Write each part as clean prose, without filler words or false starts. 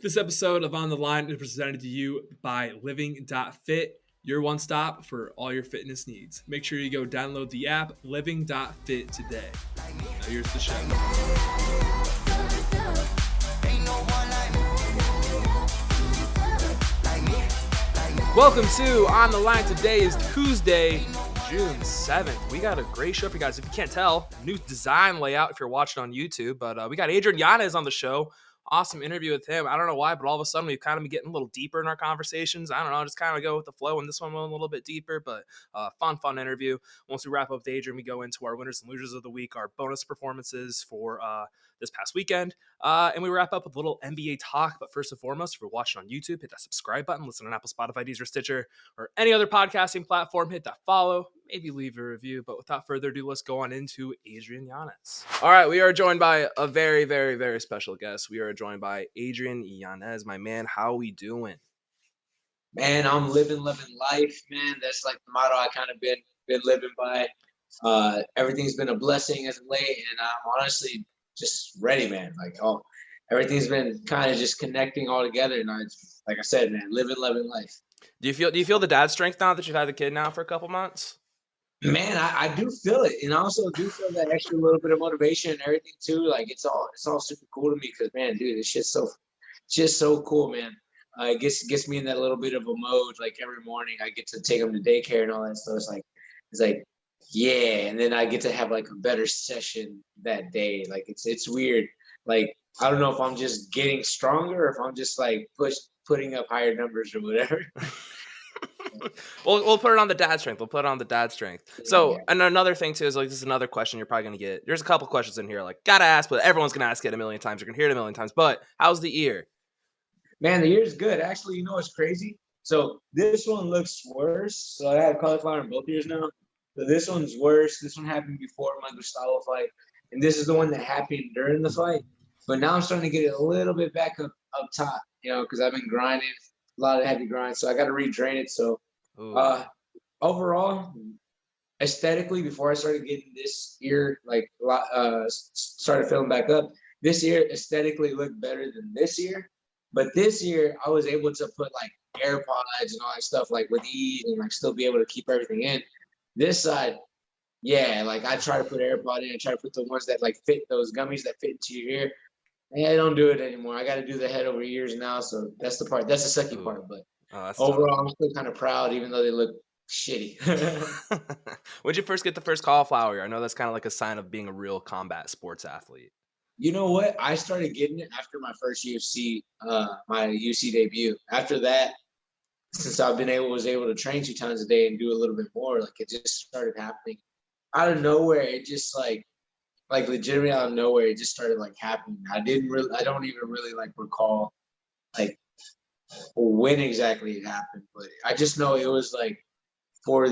This episode of On the Line is presented to you by Living.Fit, your one stop for all your fitness needs. Make sure you go download the app Living.Fit today. Now here's the show. Welcome to On the Line. Today is Tuesday, June 7th. We got a great show for you guys. If you can't tell, new design layout if you're watching on YouTube, but we got Adrian Yanez on the show. Awesome interview with him. I don't know why, but all of a sudden we've kind of been getting a little deeper in our conversations. I don't know, just kind of go with the flow, and this one went a little bit deeper, but fun interview. Once we wrap up with Adrian, we go into our winners and losers of the week, our bonus performances for this past weekend, and we wrap up with a little NBA talk. But first and foremost, if you're watching on YouTube, hit that subscribe button, listen on Apple, Spotify, Deezer, Stitcher, or any other podcasting platform. Hit that follow, maybe leave a review. But without further ado, let's go on into Adrian Yanez. All right, we are joined by a very, very, very special guest. We are joined by Adrian Yanez. My man, how we doing? Man, I'm living life, man. That's like the motto I kind of been living by. Everything's been a blessing as of late, and I'm honestly just ready, man. Everything's been kind of just connecting all together, and like I said, man, living life. Do you feel the dad strength now that you've had the kid now for a couple months? Man, I do feel it, and I also do feel that extra little bit of motivation and everything too. Like it's all super cool to me because, man, dude, this shit's so cool, man. It gets me in that little bit of a mode. Like every morning, I get to take them to daycare and all that stuff. It's like, yeah, and then I get to have like a better session that day. Like it's weird. Like I don't know if I'm just getting stronger or if I'm just like putting up higher numbers or whatever. We'll put it on the dad strength. So, and another thing too is like, this is another question you're probably going to get. There's a couple questions in here, like, gotta ask, but everyone's going to ask it a million times. You're going to hear it a million times, but how's the ear? Man, the ear's good. Actually, you know what's crazy? So this one looks worse. So I have cauliflower in both ears now. So this one's worse. This one happened before my Gustavo fight. And this is the one that happened during the fight. But now I'm starting to get it a little bit back up top, because I've been grinding, a lot of heavy grinds. So I got to redrain it. So overall, aesthetically, before I started getting this ear, started filling back up, this ear aesthetically looked better than this ear. But this year, I was able to put like AirPods and all that stuff like with ease and like still be able to keep everything in. This side, yeah, like I try to put AirPod in, I try to put the ones that like fit, those gummies that fit into your ear. Yeah, I don't do it anymore. I got to do the head over ears now, so that's the sucky part. But overall, I'm still kind of proud, even though they look shitty. When'd you first get the first cauliflower? I know that's kind of like a sign of being a real combat sports athlete. You know what? I started getting it after my first my UFC debut. After that, since I've was able to train 2 times a day and do a little bit more, like it just started happening out of nowhere. It just like legitimately out of nowhere, it just started like happening. I don't even really like recall like when exactly it happened, but I just know it was like for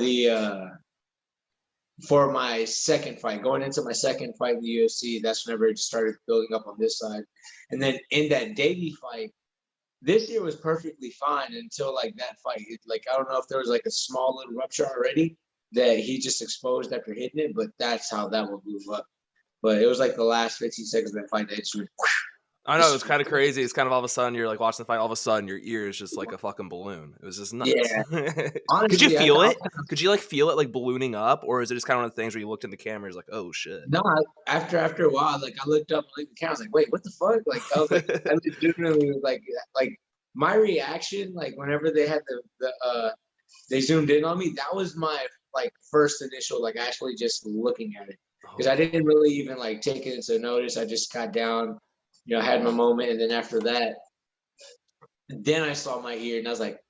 my second fight, going into my second fight in the UFC, that's whenever it started building up on this side. And then in that debut fight, this year was perfectly fine until like that fight. I don't know if there was like a small little rupture already that he just exposed after hitting it, but that's how that would move up. But it was like the last 15 seconds of that fight that just went. I know, it was kind of crazy. It's kind of all of a sudden you're like watching the fight, all of a sudden your ear is just like a fucking balloon. It was just nuts. Yeah. Honestly, could you feel it? Could you like feel it like ballooning up, or is it just kind of one of the things where you looked in the camera and was like, oh shit? No, after a while, like I looked up and the camera, I was like, wait, what the fuck? Like I was like, I legitimately was like my reaction, like whenever they had they zoomed in on me, that was my like first initial like actually just looking at it, because I didn't really even like take it into notice. I just got down. I had my moment, and then after that, then I saw my ear, and I was like,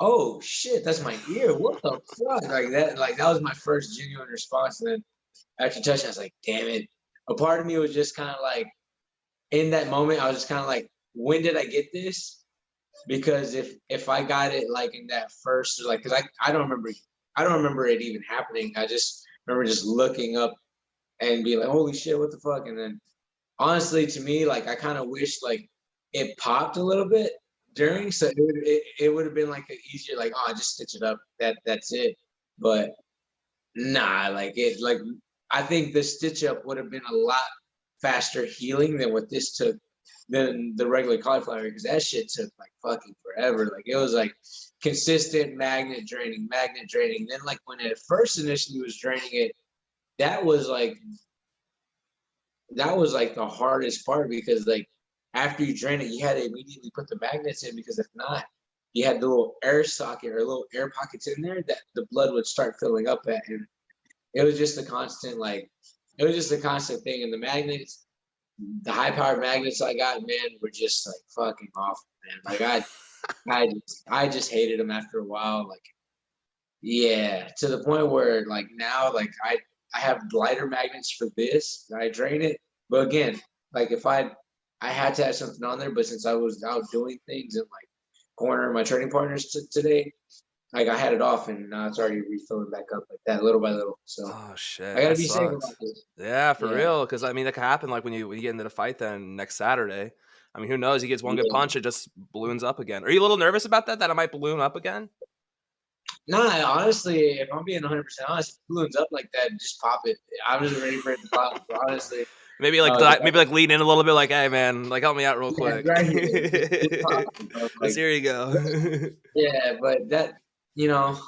"Oh shit, that's my ear! What the fuck?" That was my first genuine response. And then after touching, I was like, "Damn it!" A part of me was just kind of like, in that moment, I was just kind of like, "When did I get this?" Because if I got it like in that first, like, because I don't remember it even happening. I just remember just looking up and being like, "Holy shit, what the fuck?" And then, honestly, to me, like I kind of wish like it popped a little bit during, so it would have been like an easier, like, oh, just stitch it up. That's it. But nah, I think the stitch up would have been a lot faster healing than what this took than the regular cauliflower because that shit took like fucking forever. Like it was like consistent magnet draining. Then like when it first initially was draining it, that was like the hardest part because like after you drain it, you had to immediately put the magnets in because if not, you had the little air socket or little air pockets in there that the blood would start filling up at, and it was just a constant thing. And the magnets, the high powered magnets I got, man, were just like fucking awful, man. Like I just hated them after a while. Like, yeah, to the point where like now, like I have lighter magnets for this. I drain it, but again, like if I had to have something on there, but since I was out doing things and like cornering my training partners today, like I had it off, and now it's already refilling back up like that, little by little. So Oh shit, I gotta that be safe about sucks. this. Yeah, for Yeah, real. Because I mean, that could happen like when you get into the fight then next Saturday. I mean, who knows? He gets one good yeah. punch, it just balloons up again. Are you a little nervous about that? That it might balloon up again? Nah, honestly, if I'm being 100% honest, if it balloons up like that, just pop it. I'm just ready for it to pop. Honestly, Maybe like maybe like lean in a little bit, like, hey man, like help me out real yeah, quick. right here, just pop it, bro. Just Like, here you go. yeah, but that, you know,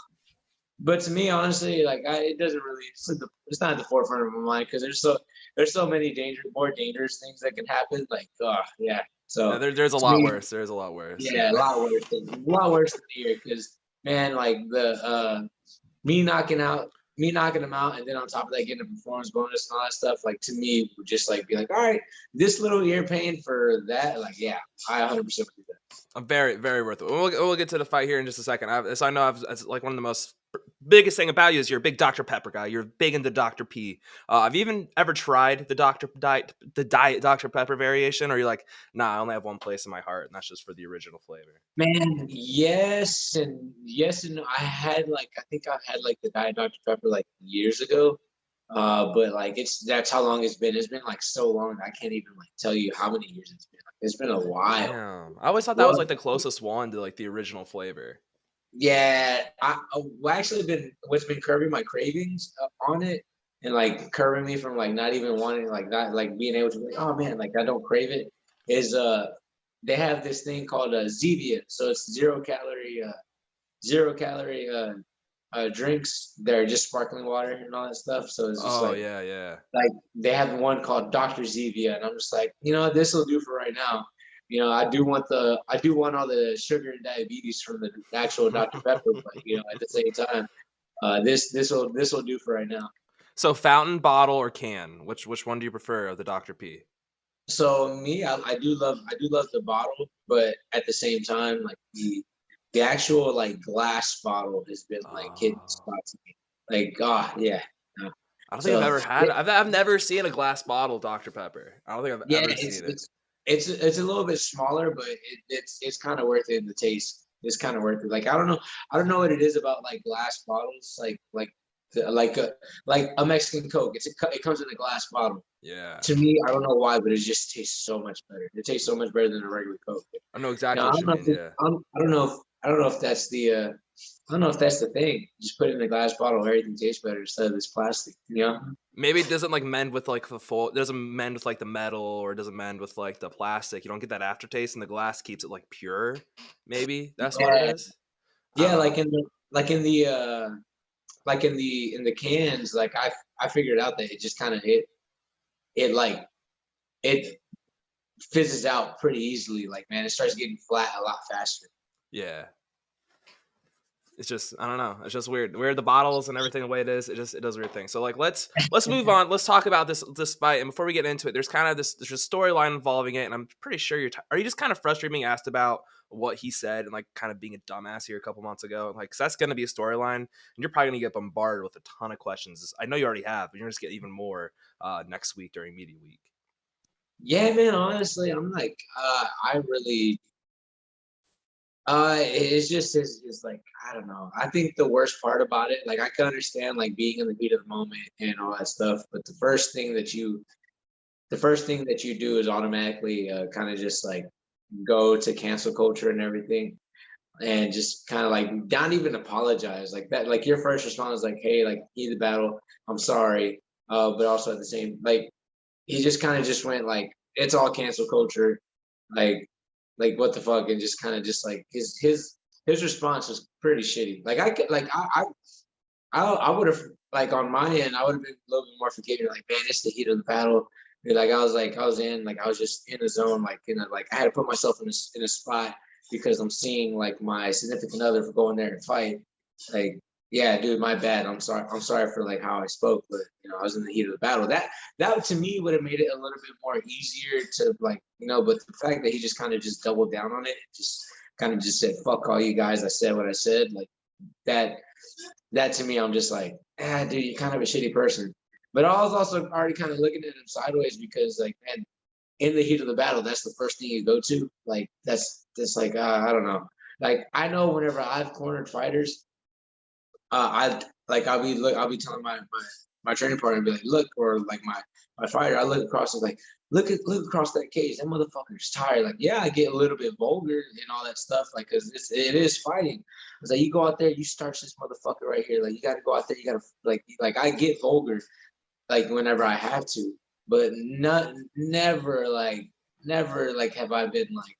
but to me, honestly, like it doesn't really, it's not at the forefront of my mind because there's so many more dangerous things that can happen. Like, yeah. Yeah, So there's a to lot me, worse. There's a lot worse. yeah, Yeah. a lot worse than here. Because man, like me knocking him out, and then on top of that, getting a performance bonus and all that stuff. Like to me, would just like be like, all right, this little ear pain for that. Like, yeah, I 100% would do that. I'm very, very worth it. We'll get to the fight here in just a second. I know it's like one of the most biggest thing about you is you're a big Dr. Pepper guy. You're big into Dr. P. Have you even ever tried the diet Dr. Pepper variation, or you're like, nah, I only have one place in my heart, and that's just for the original flavor? Man, yes and no. I think I've had like the Diet Dr. Pepper like years ago. But like that's how long it's been. It's been like so long I can't even like tell you how many years it's been. Like, it's been a while. Damn, I always thought that was Well, like the closest one to like the original flavor. yeah, well, actually been what's been curbing my cravings on it and like curbing me from like not even wanting like not like being able to be like, oh man, like I don't crave it is they have this thing called Zevia. So it's zero calorie drinks. They're just sparkling water and all that stuff. So it's just Oh yeah, yeah. like they have one called Dr. Zevia, and I'm just like, this will do for right now. I do want all the sugar and diabetes from the actual Dr. Pepper, but at the same time, this will do for right now. So fountain, bottle, or can? Which one do you prefer of the Dr. P? So me, I do love the bottle, but at the same time, like the actual like glass bottle has been like hitting the Oh. spot to me. Like, oh yeah. I don't think I've So ever had. I've never seen a glass bottle of Dr. Pepper. I don't think I've yeah, ever seen it. it's a little bit smaller, but it's kind of worth it in the taste. It's kind of worth it. Like I don't know what it is about like glass bottles, like a Mexican Coke. It comes in a glass bottle. Yeah, To me, I don't know why, but it just tastes so much better. It tastes so much better than a regular Coke. I know exactly I what don't you know mean. Yeah, I don't know if that's the I don't know if that's the thing. Just put it in a glass bottle, everything tastes better instead of this plastic. maybe it doesn't like mend with like the full. It doesn't mend with like the metal, or it doesn't mend with like the plastic. You don't get that aftertaste, and the glass keeps it like pure. Maybe that's what it Yeah, is. I don't yeah, know. in the cans, like I figured out that it just kind of it like it fizzes out pretty easily. Like man, it starts getting flat a lot faster. Yeah. It's just I don't know. It's just weird. Weird the bottles and everything the way it is. It does weird things. So like let's move on. Let's talk about this fight. And before we get into it, there's kind of there's a storyline involving it, and I'm pretty sure are you just kind of frustrated being asked about what he said and like kind of being a dumbass here a couple months ago? Like, 'cause that's gonna be a storyline, and you're probably gonna get bombarded with a ton of questions. I know you already have, but you're gonna just get even more next week during media week. Yeah, man. Honestly, I'm like, I really, it's like I don't know. I think the worst part about it, like I can understand like being in the heat of the moment and all that stuff, but the first thing that you do is automatically kind of just like go to cancel culture and everything, and just kind of like not even apologize like that. Like your first response is like, hey, like heat the battle, I'm sorry, but also at the same like he just kind of just went like it's all cancel culture. like what the fuck, and just kind of just like his response was pretty shitty. Like I could like I would have like on my end, I would have been a little bit more forgiving. Like, man, it's the heat of the battle. And, like I was in like I was just in the zone, like like I had to put myself in a spot because I'm seeing like my significant other for going there and fight. Like, yeah, dude, my bad. I'm sorry. I'm sorry for like how I spoke, but I was in the heat of the battle. That to me would have made it a little bit more easier to like, but the fact that he just kind of just doubled down on it, just kind of just said, fuck all you guys. I said what I said. Like that that to me, I'm just like, dude, you're kind of a shitty person. But I was also already kind of looking at him sideways because, like, man, in the heat of the battle, that's the first thing you go to. Like, that's like, I don't know. Like, I know whenever I've cornered fighters, I'll be telling my training partner and be like, look, or like my fighter, I look across and like, look across that cage. That motherfucker's tired. Like, yeah, I get a little bit vulgar and all that stuff, like, cause it is fighting. It's like you go out there, you starch this motherfucker right here. Like you gotta go out there, you gotta like I get vulgar like whenever I have to, but never like have I been like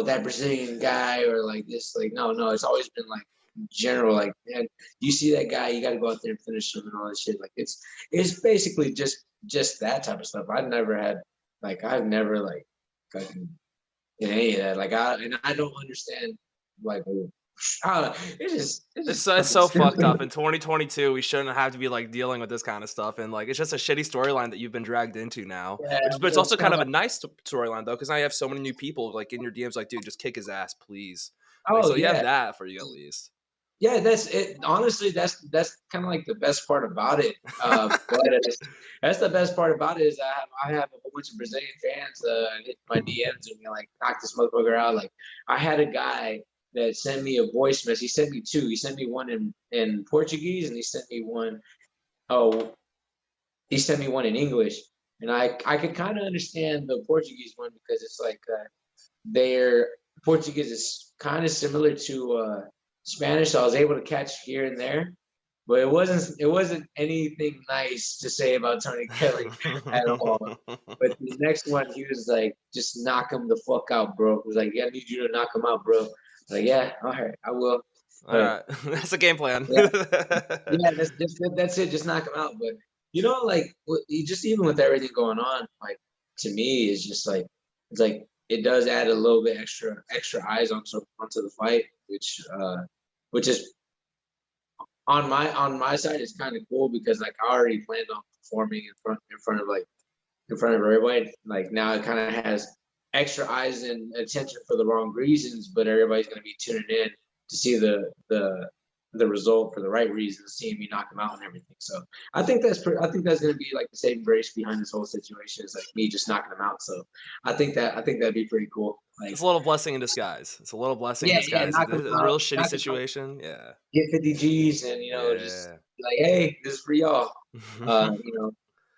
that Brazilian guy or like this, like no, it's always been like general, like, man, you see that guy, you got to go out there and finish him and all that shit. Like it's basically just that type of stuff. I've never like fucking in any of that. Like I don't understand like I don't know. It's It's just so, it's fucking so fucked stupid. up. In 2022, we shouldn't have to be like dealing with this kind of stuff, and like it's just a shitty storyline that you've been dragged into now. Yeah, But it's it's also kind kind of of a like, nice storyline though, because now you have so many new people like in your DMs, like, dude, just kick his ass, please. Like, oh so you have yeah, that for you at least. yeah, that's it. Honestly, that's kind of like the best part about it. That's the best part about it is I have a whole bunch of Brazilian fans hit my DMs and be like, knock this motherfucker out. Like I had a guy that sent me a voice message. He sent me two. He sent me one in Portuguese and oh he sent me one in English. And I could kind of understand the Portuguese one because it's like their Portuguese is kind of similar to Spanish, so I was able to catch here and there. But it wasn't anything nice to say about Tony Kelley at all. But the next one, he was like, "Just knock him the fuck out, bro." He was like, "Yeah, I need you to knock him out, bro." I was like, "Yeah, all right, I will." All But right, that's a game plan. yeah, yeah, that's it. Just knock him out. But like just even with everything going on, like to me, it's just like it's like it does add a little bit extra eyes onto the fight, which is on my side is kind of cool because like I already planned on performing in front of everybody. Like now it kind of has extra eyes and attention for the wrong reasons, but everybody's going to be tuning in to see the result for the right reasons, seeing me knock them out and everything. So I think that's going to be like the saving grace behind this whole situation is like me just knocking them out. So I think that'd be pretty cool. Like It's a little blessing in disguise. It's a little blessing in yeah, disguise. knock It's them a out, real shitty knock them out, situation. Yeah, get 50 G's, and just yeah. be like, hey, this is for y'all.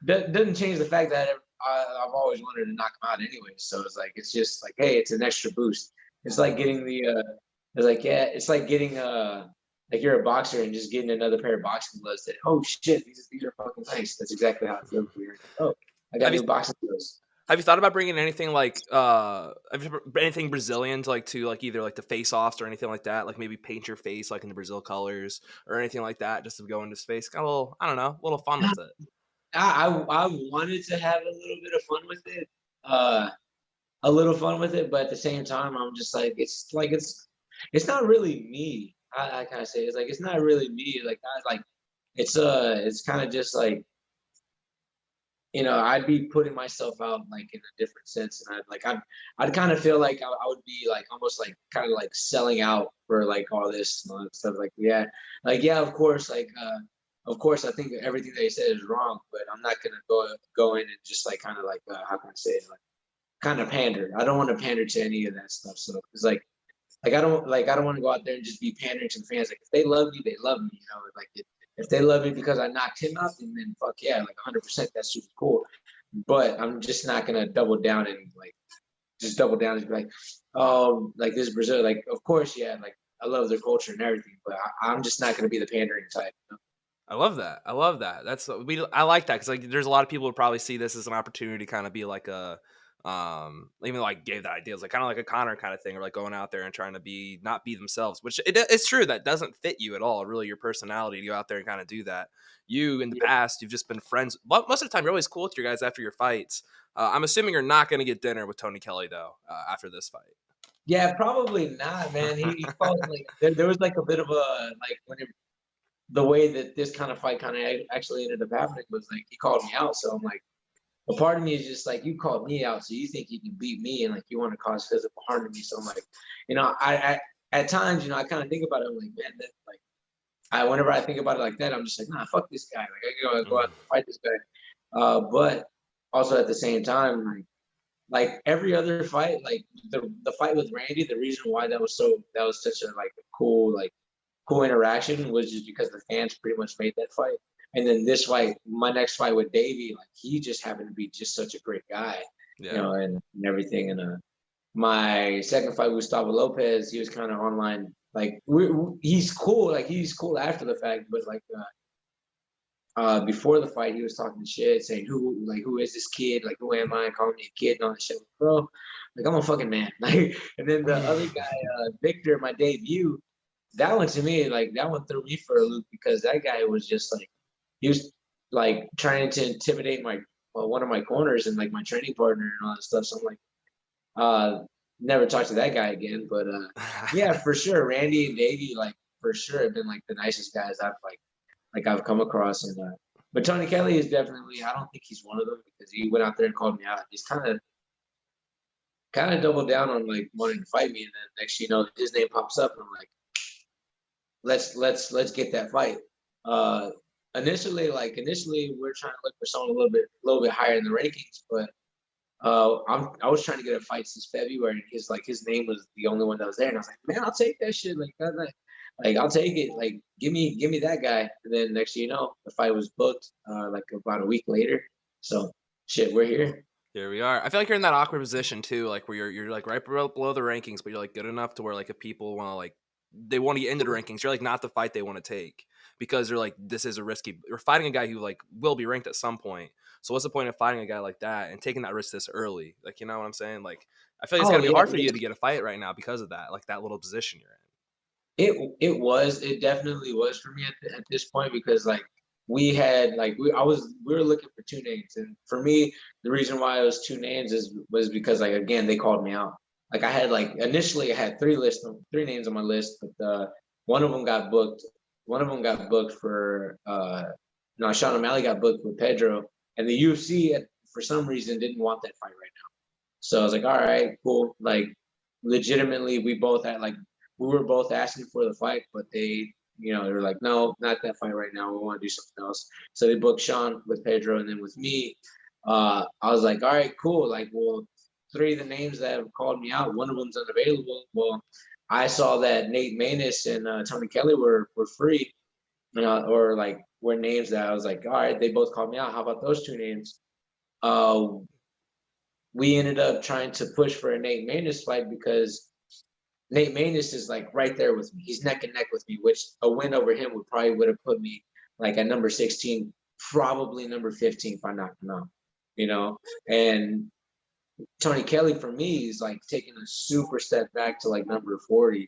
Doesn't change the fact that I've always wanted to knock them out anyway. So it's like it's just like, hey, it's an extra boost. It's like getting it's like yeah, it's like getting like you're a boxer and just getting another pair of boxing gloves. That oh shit, these are fucking nice. That's exactly how it feels. Weird. Oh, I got have you new boxing gloves. Have you thought about bringing anything like anything Brazilian to like either like the face offs or anything like that? Like maybe paint your face like in the Brazil colors or anything like that, just to go into space. Got a little, I don't know, a little fun with it. I wanted to have a little bit of fun with it, uh, but at the same time, I'm just like it's not really me. I kind of say it's like it's not really me. Like I like it's kind of just like I'd be putting myself out like in a different sense, and I'd kind of feel like I would be like almost like kind of like selling out for like all this and all that stuff. Like yeah, of course I think everything they said is wrong, but I'm not gonna go in and just like kind of like how can I say it, like kind of pander. I don't want to pander to any of that stuff. So it's I don't want to go out there and just be pandering to the fans. Like if they love me, they love me. Like if they love me because I knocked him out, then fuck yeah, like 100%, that's super cool. But I'm just not gonna double down and like just double down and be like, oh, like this is Brazil. Like of course, yeah, like I love their culture and everything, but I'm just not gonna be the pandering type. I love that. I love that. I like that because like there's a lot of people who probably see this as an opportunity to kind of be like Even though I gave that idea, it's like kind of like a Connor kind of thing, or like going out there and trying to not be themselves, which it's true that doesn't fit you at all, really, your personality to go out there and kind of do that. You in the Yeah. past, you've just been friends. But most of the time, you're always cool with your guys after your fights. I'm assuming you're not going to get dinner with Tony Kelley though after this fight. Yeah, probably not, man. He called like there was like a bit of a like when the way that this kind of fight kind of actually ended up happening was like he called me out. So I'm like, a part of me is just like, you called me out, so you think you can beat me, and like you want to cause physical harm to me. So I'm like, I at times, I kind of think about it. I'm like, man, that like whenever I think about it like that, I'm just like, nah, fuck this guy. Like I gotta go out and fight this guy. But also at the same time, like every other fight, like the fight with Randy, the reason why that was such a like a cool interaction was just because the fans pretty much made that fight. And then this fight, my next fight with Davey, like he just happened to be just such a great guy, Yeah. and everything. And my second fight with Gustavo Lopez, he was kind of online. Like he's cool, like he's cool after the fact, but like before the fight, he was talking shit, saying who is this kid? Like who am I? Calling me a kid and all that shit, bro. Like I'm a fucking man. Like, and then the other guy, Victor, my debut, that one to me, like that one threw me for a loop because that guy was just like he was like trying to intimidate my one of my corners and like my training partner and all that stuff. So I'm like, never talk to that guy again. But yeah, for sure, Randy and Davey, like for sure, have been like the nicest guys I've come across. And but Tony Kelley is definitely, I don't think he's one of them because he went out there and called me out. He's kind of doubled down on like wanting to fight me, and then next his name pops up, and I'm like, let's get that fight. Uh, initially we're trying to look for someone a little bit higher in the rankings, but I was trying to get a fight since February, and his name was the only one that was there, and I was like, man, I'll take that shit, like I'll take it, like give me that guy. And then next thing you know, the fight was booked like about a week later. So shit, we're here. Here we are. I feel like you're in that awkward position too, like where you're like right below the rankings, but you're like good enough to where like if people want to like they want to get into the rankings, you're like not the fight they want to take because they're like this is a risky. You're fighting a guy who like will be ranked at some point. So what's the point of fighting a guy like that and taking that risk this early? Like you know what I'm saying? Like I feel like it's Oh gonna be yeah, hard for you to get a fight right now because of that, like that little position you're in. it definitely was for me at this point because like we had like we were looking for two names, and for me the reason why it was two names was because like again they called me out. Like I had like initially I had three names on my list, but one of them got booked. One of them got booked for no, Sean O'Malley got booked with Pedro, and the UFC for some reason didn't want that fight right now. So I was like, all right, cool. Like legitimately, we were both asking for the fight, but they were like, no, not that fight right now. We want to do something else. So they booked Sean with Pedro, and then with me, I was like, all right, cool. Like, well, three of the names that have called me out, one of them's unavailable. Well, I saw that Nate Maness and Tony Kelley were free, or like were names that I was like, all right, they both called me out. How about those two names? Uh, we ended up trying to push for a Nate Maness fight because Nate Maness is like right there with me. He's neck and neck with me, which a win over him would have put me like at number 16, probably number 15 if I knocked him out, you know? And Tony Kelley for me is like taking a super step back to like number 40,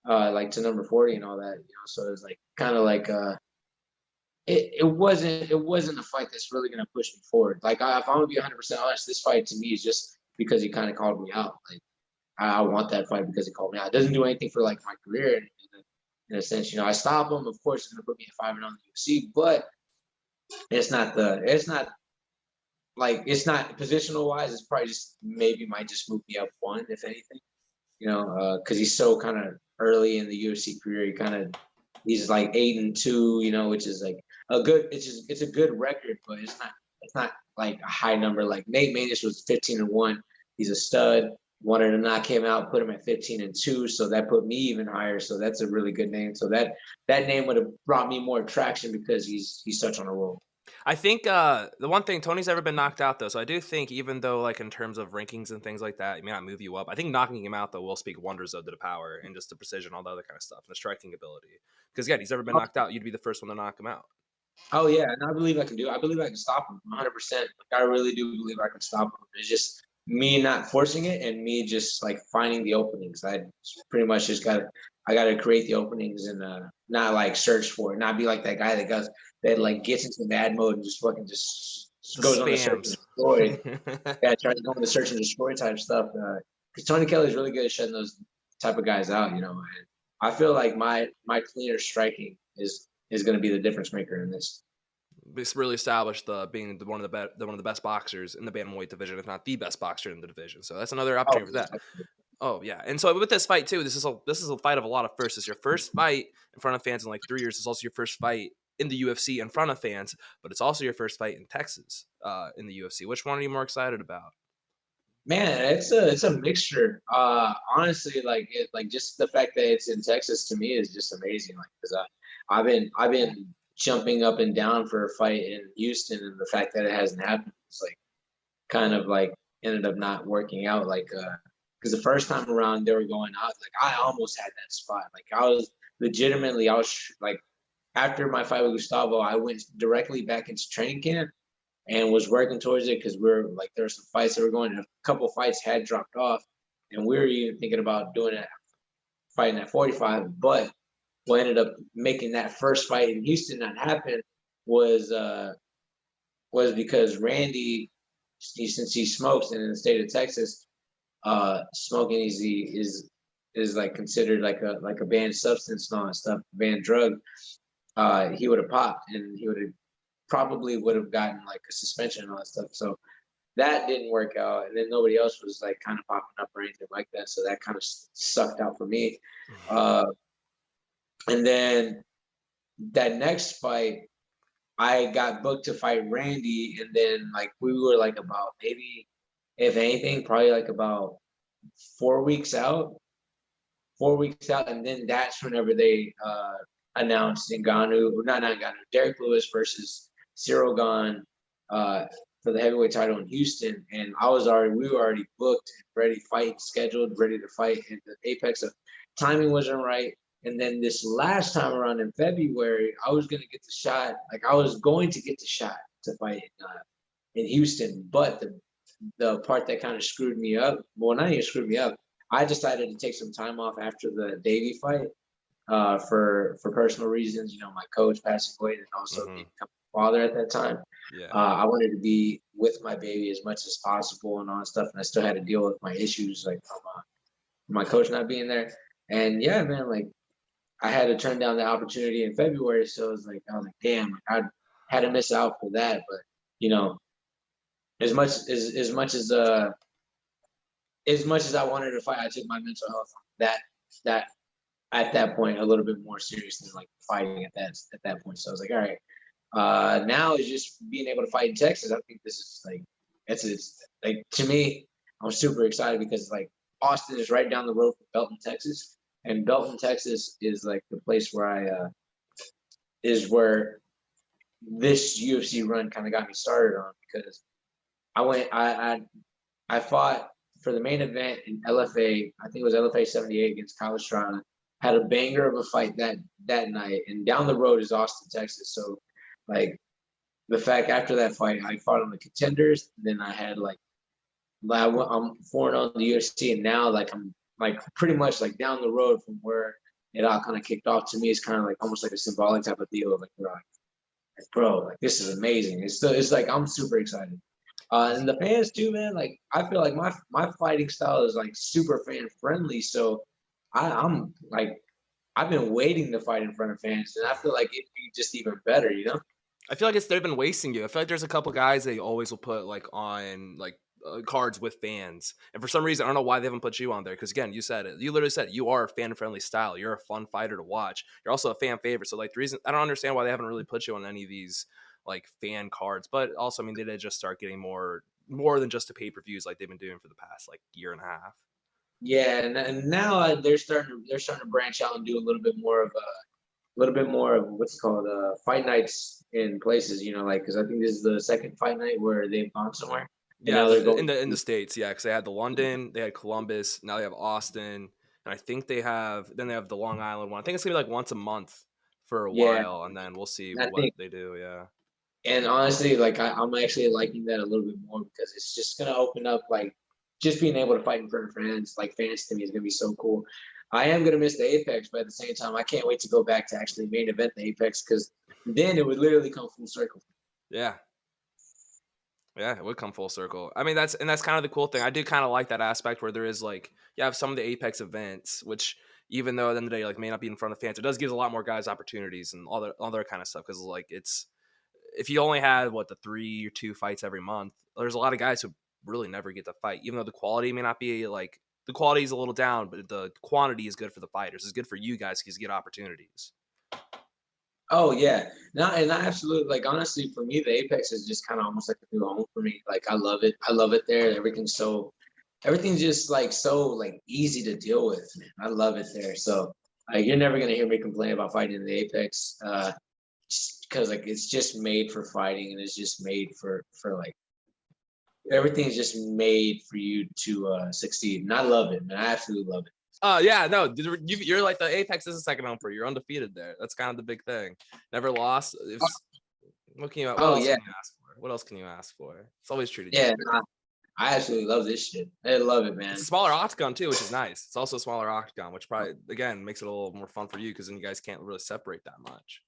like to number 40 and all that. So it's like kind of like it wasn't a fight that's really gonna push me forward. Like if I'm gonna be 100% honest, this fight to me is just because he kind of called me out. Like I want that fight because he called me out. It doesn't do anything for like my career in a sense. I stop him. Of course, it's gonna put me at 5-0 in the UFC, but it's not positional wise. It's probably just maybe might just move me up one if anything. Because he's so kind of early in the UFC career. He's like 8-2. Which is like it's a good record, but it's not like a high number. Like Nate Maness was 15-1. He's a stud. Wanted to knock him out, put him at 15-2, so that put me even higher. So that's a really good name. So that name would have brought me more traction because he's such on a roll. I think the one thing Tony's never been knocked out though, so I do think even though like in terms of rankings and things like that, it may not move you up. I think knocking him out though will speak wonders of the power and just the precision, all the other kind of stuff, and the striking ability. Because yeah, he's never been knocked out. You'd be the first one to knock him out. Oh yeah, and I believe I can do it. I believe I can stop him 100%. Like I really do believe I can stop him. It's just me not forcing it and me just like finding the openings. I pretty much just I gotta create the openings and not like search for it, not be like that guy that like gets into mad mode and just fucking just Just goes on the search and spams. destroy. Yeah, tries to go on the search and destroy type stuff. Because Tony Kelly's really good at shutting those type of guys out, you know. And I feel like my cleaner striking is going to be the difference maker in this. It's really established being one of the best boxers in the bantamweight division, if not the best boxer in the division. So that's another Oh, opportunity for that. Oh yeah, and so with this fight too, this is a fight of a lot of firsts. It's your first fight in front of fans in like 3 years. It's also your first fight in the UFC in front of fans, but it's also your first fight in Texas in the UFC. Which one are you more excited about? man, it's a mixture. Honestly, like just the fact that it's in Texas to me is just amazing. Like, because I've been jumping up and down for a fight in Houston, and the fact that it hasn't happened, it's like kind of like ended up not working out. Like, because the first time around they were going out, like I almost had that spot. Like I was legitimately, I was like after my fight with Gustavo, I went directly back into training camp and was working towards it because we're like there were some fights that were going, and a couple fights had dropped off, and we were even thinking about doing it, fighting at 45. But what ended up making that first fight in Houston not happen was because Randy, since he smokes and in the state of Texas, smoking is like considered like a banned substance and all that stuff, banned drug. He would have popped and he would have probably would have gotten like a suspension and all that stuff. So that didn't work out, and then nobody else was like kind of popping up or anything like that. So that kind of sucked out for me. Uh, and then that next fight, I got booked to fight Randy, and then like we were like about maybe, if anything, probably like about 4 weeks out, 4 weeks out, and then that's whenever they announced Ngannou, not Ngannou, Derek Lewis versus Cyril Gane for the heavyweight title in Houston, and we were already booked, ready, fight scheduled, ready to fight, and the apex of timing wasn't right. And then this last time around in February, I was going to get the shot, like I was going to get the shot to fight in Houston, but the part that kind of screwed me up, well, not even screwed me up, I decided to take some time off after the Davey fight for personal reasons. You know, my coach passing away and also being a father at that time. Yeah. I wanted to be with my baby as much as possible and all that stuff, and I still had to deal with my issues like from my coach not being there. And yeah, man, like I had to turn down the opportunity in February, so I was like, damn, like, I had to miss out for that. But you know, as much as I wanted to fight, I took my mental health that at that point a little bit more serious than like fighting at that point. So I was like, all right, now is just being able to fight in Texas. I think this is like it's like to me, I'm super excited because like Austin is right down the road from Belton, Texas, and Belton, Texas is like the place where is where this UFC run kind of got me started on because I fought for the main event in LFA. I think it was LFA 78 against Kyle Estrada. Had a banger of a fight that night, and down the road is Austin, Texas. So, like the fact after that fight, I fought on the contenders. Then I had I'm 4-0 in the UFC, and now like I'm like pretty much like down the road from where it all kind of kicked off. To me, it's kind of like almost like a symbolic type of deal of like, bro, like this is amazing. It's like I'm super excited. And the fans too, man. Like I feel like my fighting style is like super fan friendly. So I'm like I've been waiting to fight in front of fans, and I feel like it'd be just even better, you know? I feel like they've been wasting you. I feel like there's a couple guys they always will put like on like cards with fans, and for some reason I don't know why they haven't put you on there. Because again, you said it. You literally said you are a fan friendly style. You're a fun fighter to watch. You're also a fan favorite. So like the reason I don't understand why they haven't really put you on any of these like fan cards. But also, I mean, they did just start getting more than just the pay per views like they've been doing for the past like year and a half. Yeah, and now they're starting to branch out and do a little bit more of what's it called fight nights in places, you know, like because I think this is the second fight night where they've gone somewhere. And Yeah, now they're going in the States, yeah, because they had the London, they had Columbus, now they have Austin, and I think they have the Long Island one. I think it's gonna be like once a month for a yeah, while, and then we'll see I what think. they do. Yeah, And honestly, like I'm actually liking that a little bit more because it's just gonna open up like just being able to fight in front of fans, like fans to me is gonna be so cool. I am gonna miss the Apex, but at the same time, I can't wait to go back to actually main event the Apex because then it would literally come full circle. Yeah. Yeah, it would come full circle. I mean, that's kind of the cool thing. I do kind of like that aspect where there is like you have some of the Apex events, which even though at the end of the day like may not be in front of fans, it does give a lot more guys opportunities and all that kind of stuff. Because like it's if you only had the 3 or 2 fights every month, there's a lot of guys who really never get to fight, even though the quality may not be like the quality is a little down, but the quantity is good for the fighters. It's good for you guys because you get opportunities. Oh yeah, no, and I absolutely like honestly for me the Apex is just kind of almost like a new home for me. Like I love it. I love it there. Everything's just like so like easy to deal with, man. I love it there. So you're never gonna hear me complain about fighting in the Apex, because like it's just made for fighting and it's just made for like everything's just made for you to succeed. And I love it, man. I absolutely love it. Yeah, no, you're like the Apex is a second home for you. You're undefeated there. That's kind of the big thing. Never lost. What can you? What else can you ask for? What else can you ask for? It's always treated you. Yeah, I absolutely love this shit. I love it, man. It's a smaller octagon too, which is nice. It's also a smaller octagon, which probably again makes it a little more fun for you because then you guys can't really separate that much.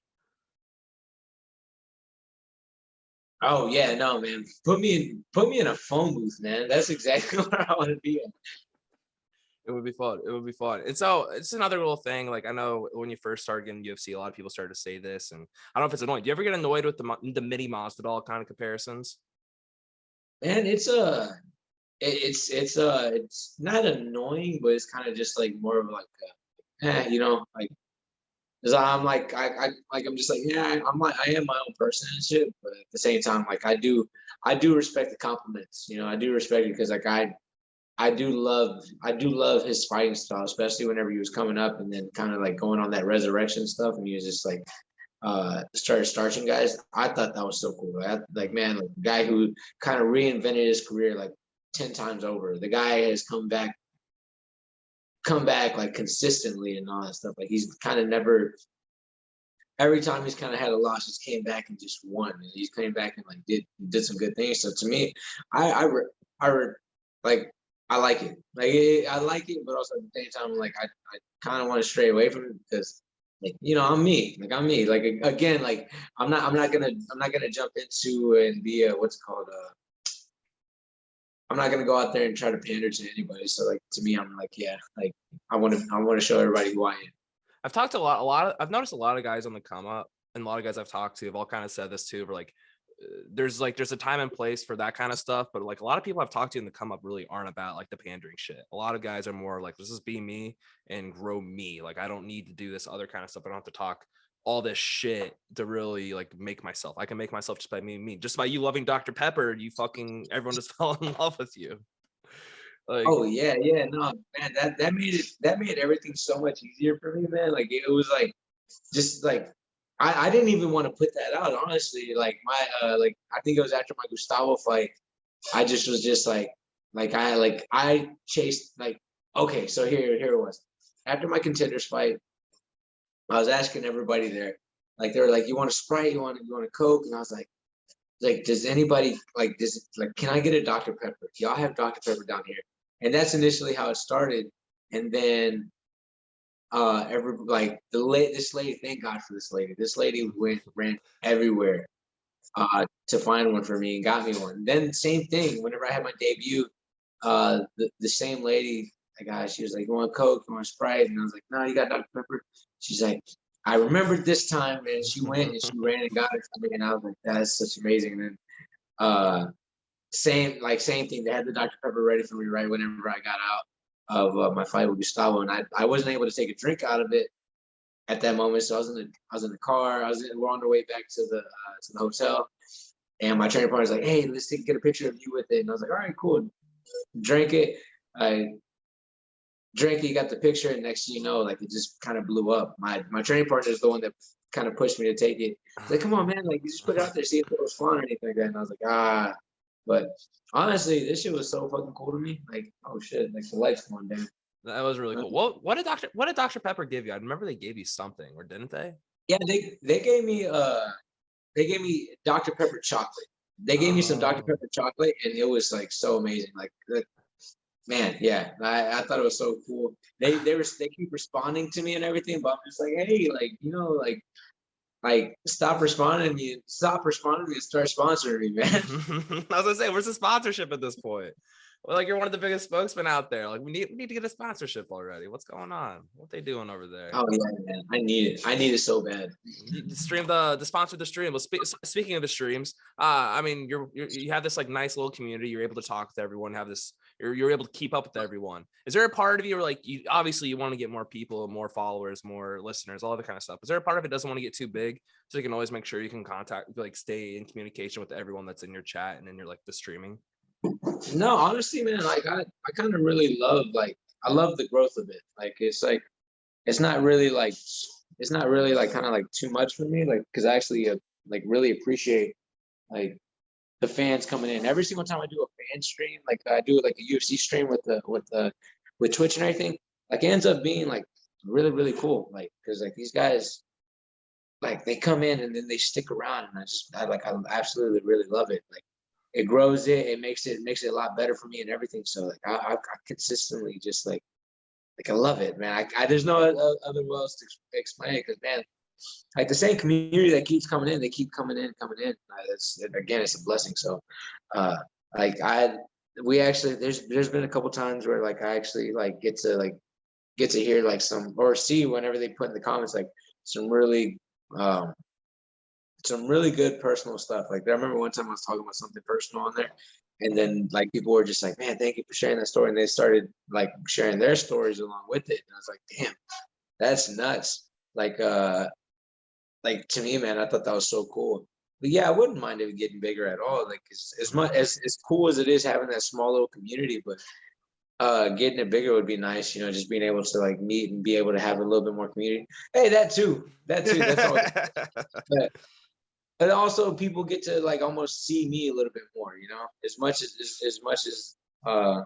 Oh yeah, no, man. Put me in a phone booth, man. That's exactly where I want to be at. It would be fun. It would be fun. And so it's another little thing. Like I know when you first started getting UFC, a lot of people started to say this, and I don't know if it's annoying. Do you ever get annoyed with the mini Masvidal kind of comparisons? Man, it's not annoying, but it's kind of just like more of like, like, cause I'm like, I'm just like, yeah, I am my own person and shit, but at the same time, like, I do respect the compliments, I do respect it because like I do love his fighting style, especially whenever he was coming up and then kind of like going on that resurrection stuff, and he was just like started starching guys. I thought that was so cool. Like man, like the guy who kind of reinvented his career like 10 times over. The guy has come back like consistently and all that stuff. Like he's kind of never every time he's kind of had a loss, just came back and just won. And he's came back and like did some good things. So to me, I like I like it. I like it, but also at the same time, like I kind of want to stray away from it because like I'm me. Like I'm me. Like again, like I'm not gonna jump into and be a what's it called I'm not gonna go out there and try to pander to anybody. So like to me, I'm like, yeah, like I want to show everybody who I am. I've talked to I've noticed a lot of guys on the come up, and a lot of guys I've talked to have all kind of said this too. But like, there's a time and place for that kind of stuff. But like a lot of people I've talked to in the come up really aren't about like the pandering shit. A lot of guys are more like, this is be me and grow me. Like I don't need to do this other kind of stuff. I don't have to talk all this shit to really like make myself. I can make myself just by me. Just by you loving Dr. Pepper, everyone just fell in love with you. Like, oh yeah, no, man, that made everything so much easier for me, man. Like it was like just like I didn't even want to put that out, honestly. Like my like I think it was after my Gustavo fight, I just was just I chased like okay, so here it was. After my contenders fight, I was asking everybody there, like they were like, you want a Sprite, you want a Coke? And I was like, does anybody can I get a Dr. Pepper? Y'all have Dr. Pepper down here. And that's initially how it started. And then this lady, thank God for this lady. This lady ran everywhere to find one for me and got me one. Then same thing, whenever I had my debut, the same lady, she was like, you want Coke, you want Sprite? And I was like, no, you got Dr. Pepper. She's like, I remembered this time, and she went and she ran and got it for me, and I was like, that's such amazing. And then same thing. They had the Dr. Pepper ready for me right whenever I got out of my fight with Gustavo, and I wasn't able to take a drink out of it at that moment. So I was in the car. We're on the way back to the hotel, and my training partner was like, "Hey, let's get a picture of you with it." And I was like, "All right, cool." Drank it. I drank it. You got the picture, and next thing you know, like it just kind of blew up. My training partner is the one that kind of pushed me to take it. He's like, "Come on, man! Like you just put it out there, see if it was fun or anything like that." And I was like, "Ah." But honestly, this shit was so fucking cool to me. Like, oh shit, like the lights going down. That was really cool. What did Dr. Pepper give you? I remember they gave you something, or didn't they? Yeah, they gave me Dr. Pepper chocolate. They gave me some Dr. Pepper chocolate, and it was like so amazing. Like Man, yeah, I thought it was so cool. They keep responding to me and everything, but I'm just like, hey, like, stop responding to me and start sponsoring me, man. I was gonna say, where's the sponsorship at this point? Well, like, you're one of the biggest spokesmen out there. Like, we need to get a sponsorship already. What's going on? What they doing over there? Oh yeah, man, I need it. I need it so bad. You stream the sponsor the stream. Well, speaking of the streams, I mean, you have this like nice little community. You're able to talk with everyone. Have this. You're able to keep up with everyone. Is there a part of you where like you obviously you want to get more people, more followers, more listeners, all that kind of stuff? Is there a part of it that doesn't want to get too big, so you can always make sure you can stay in communication with everyone that's in your chat and in your like the streaming? No, honestly, man, like I kind of really love I love the growth of it. Like it's not really like kind of like too much for me. Like because I actually like really appreciate like the fans coming in every single time I do a fan stream. Like I do like a UFC stream with Twitch and everything. Like it ends up being like really really cool. Like because like these guys like they come in and then they stick around and I absolutely really love it. Like it grows it makes it a lot better for me and everything. So like I consistently just like I love it, man. There's no other way else to explain it because man, like the same community that keeps coming in, they keep coming in. It's a blessing. So, uh, like we actually there's been a couple times where like I actually like get to hear like some or see whenever they put in the comments like some really um some really good personal stuff. Like I remember one time I was talking about something personal on there, and then like people were just like, "Man, thank you for sharing that story," and they started like sharing their stories along with it. And I was like, "Damn, that's nuts!" Like to me, man, I thought that was so cool. But yeah, I wouldn't mind it getting bigger at all. Like as much as cool as it is having that small little community, but getting it bigger would be nice. Just being able to like meet and be able to have a little bit more community. Hey, that too. That's all. But also people get to like almost see me a little bit more, uh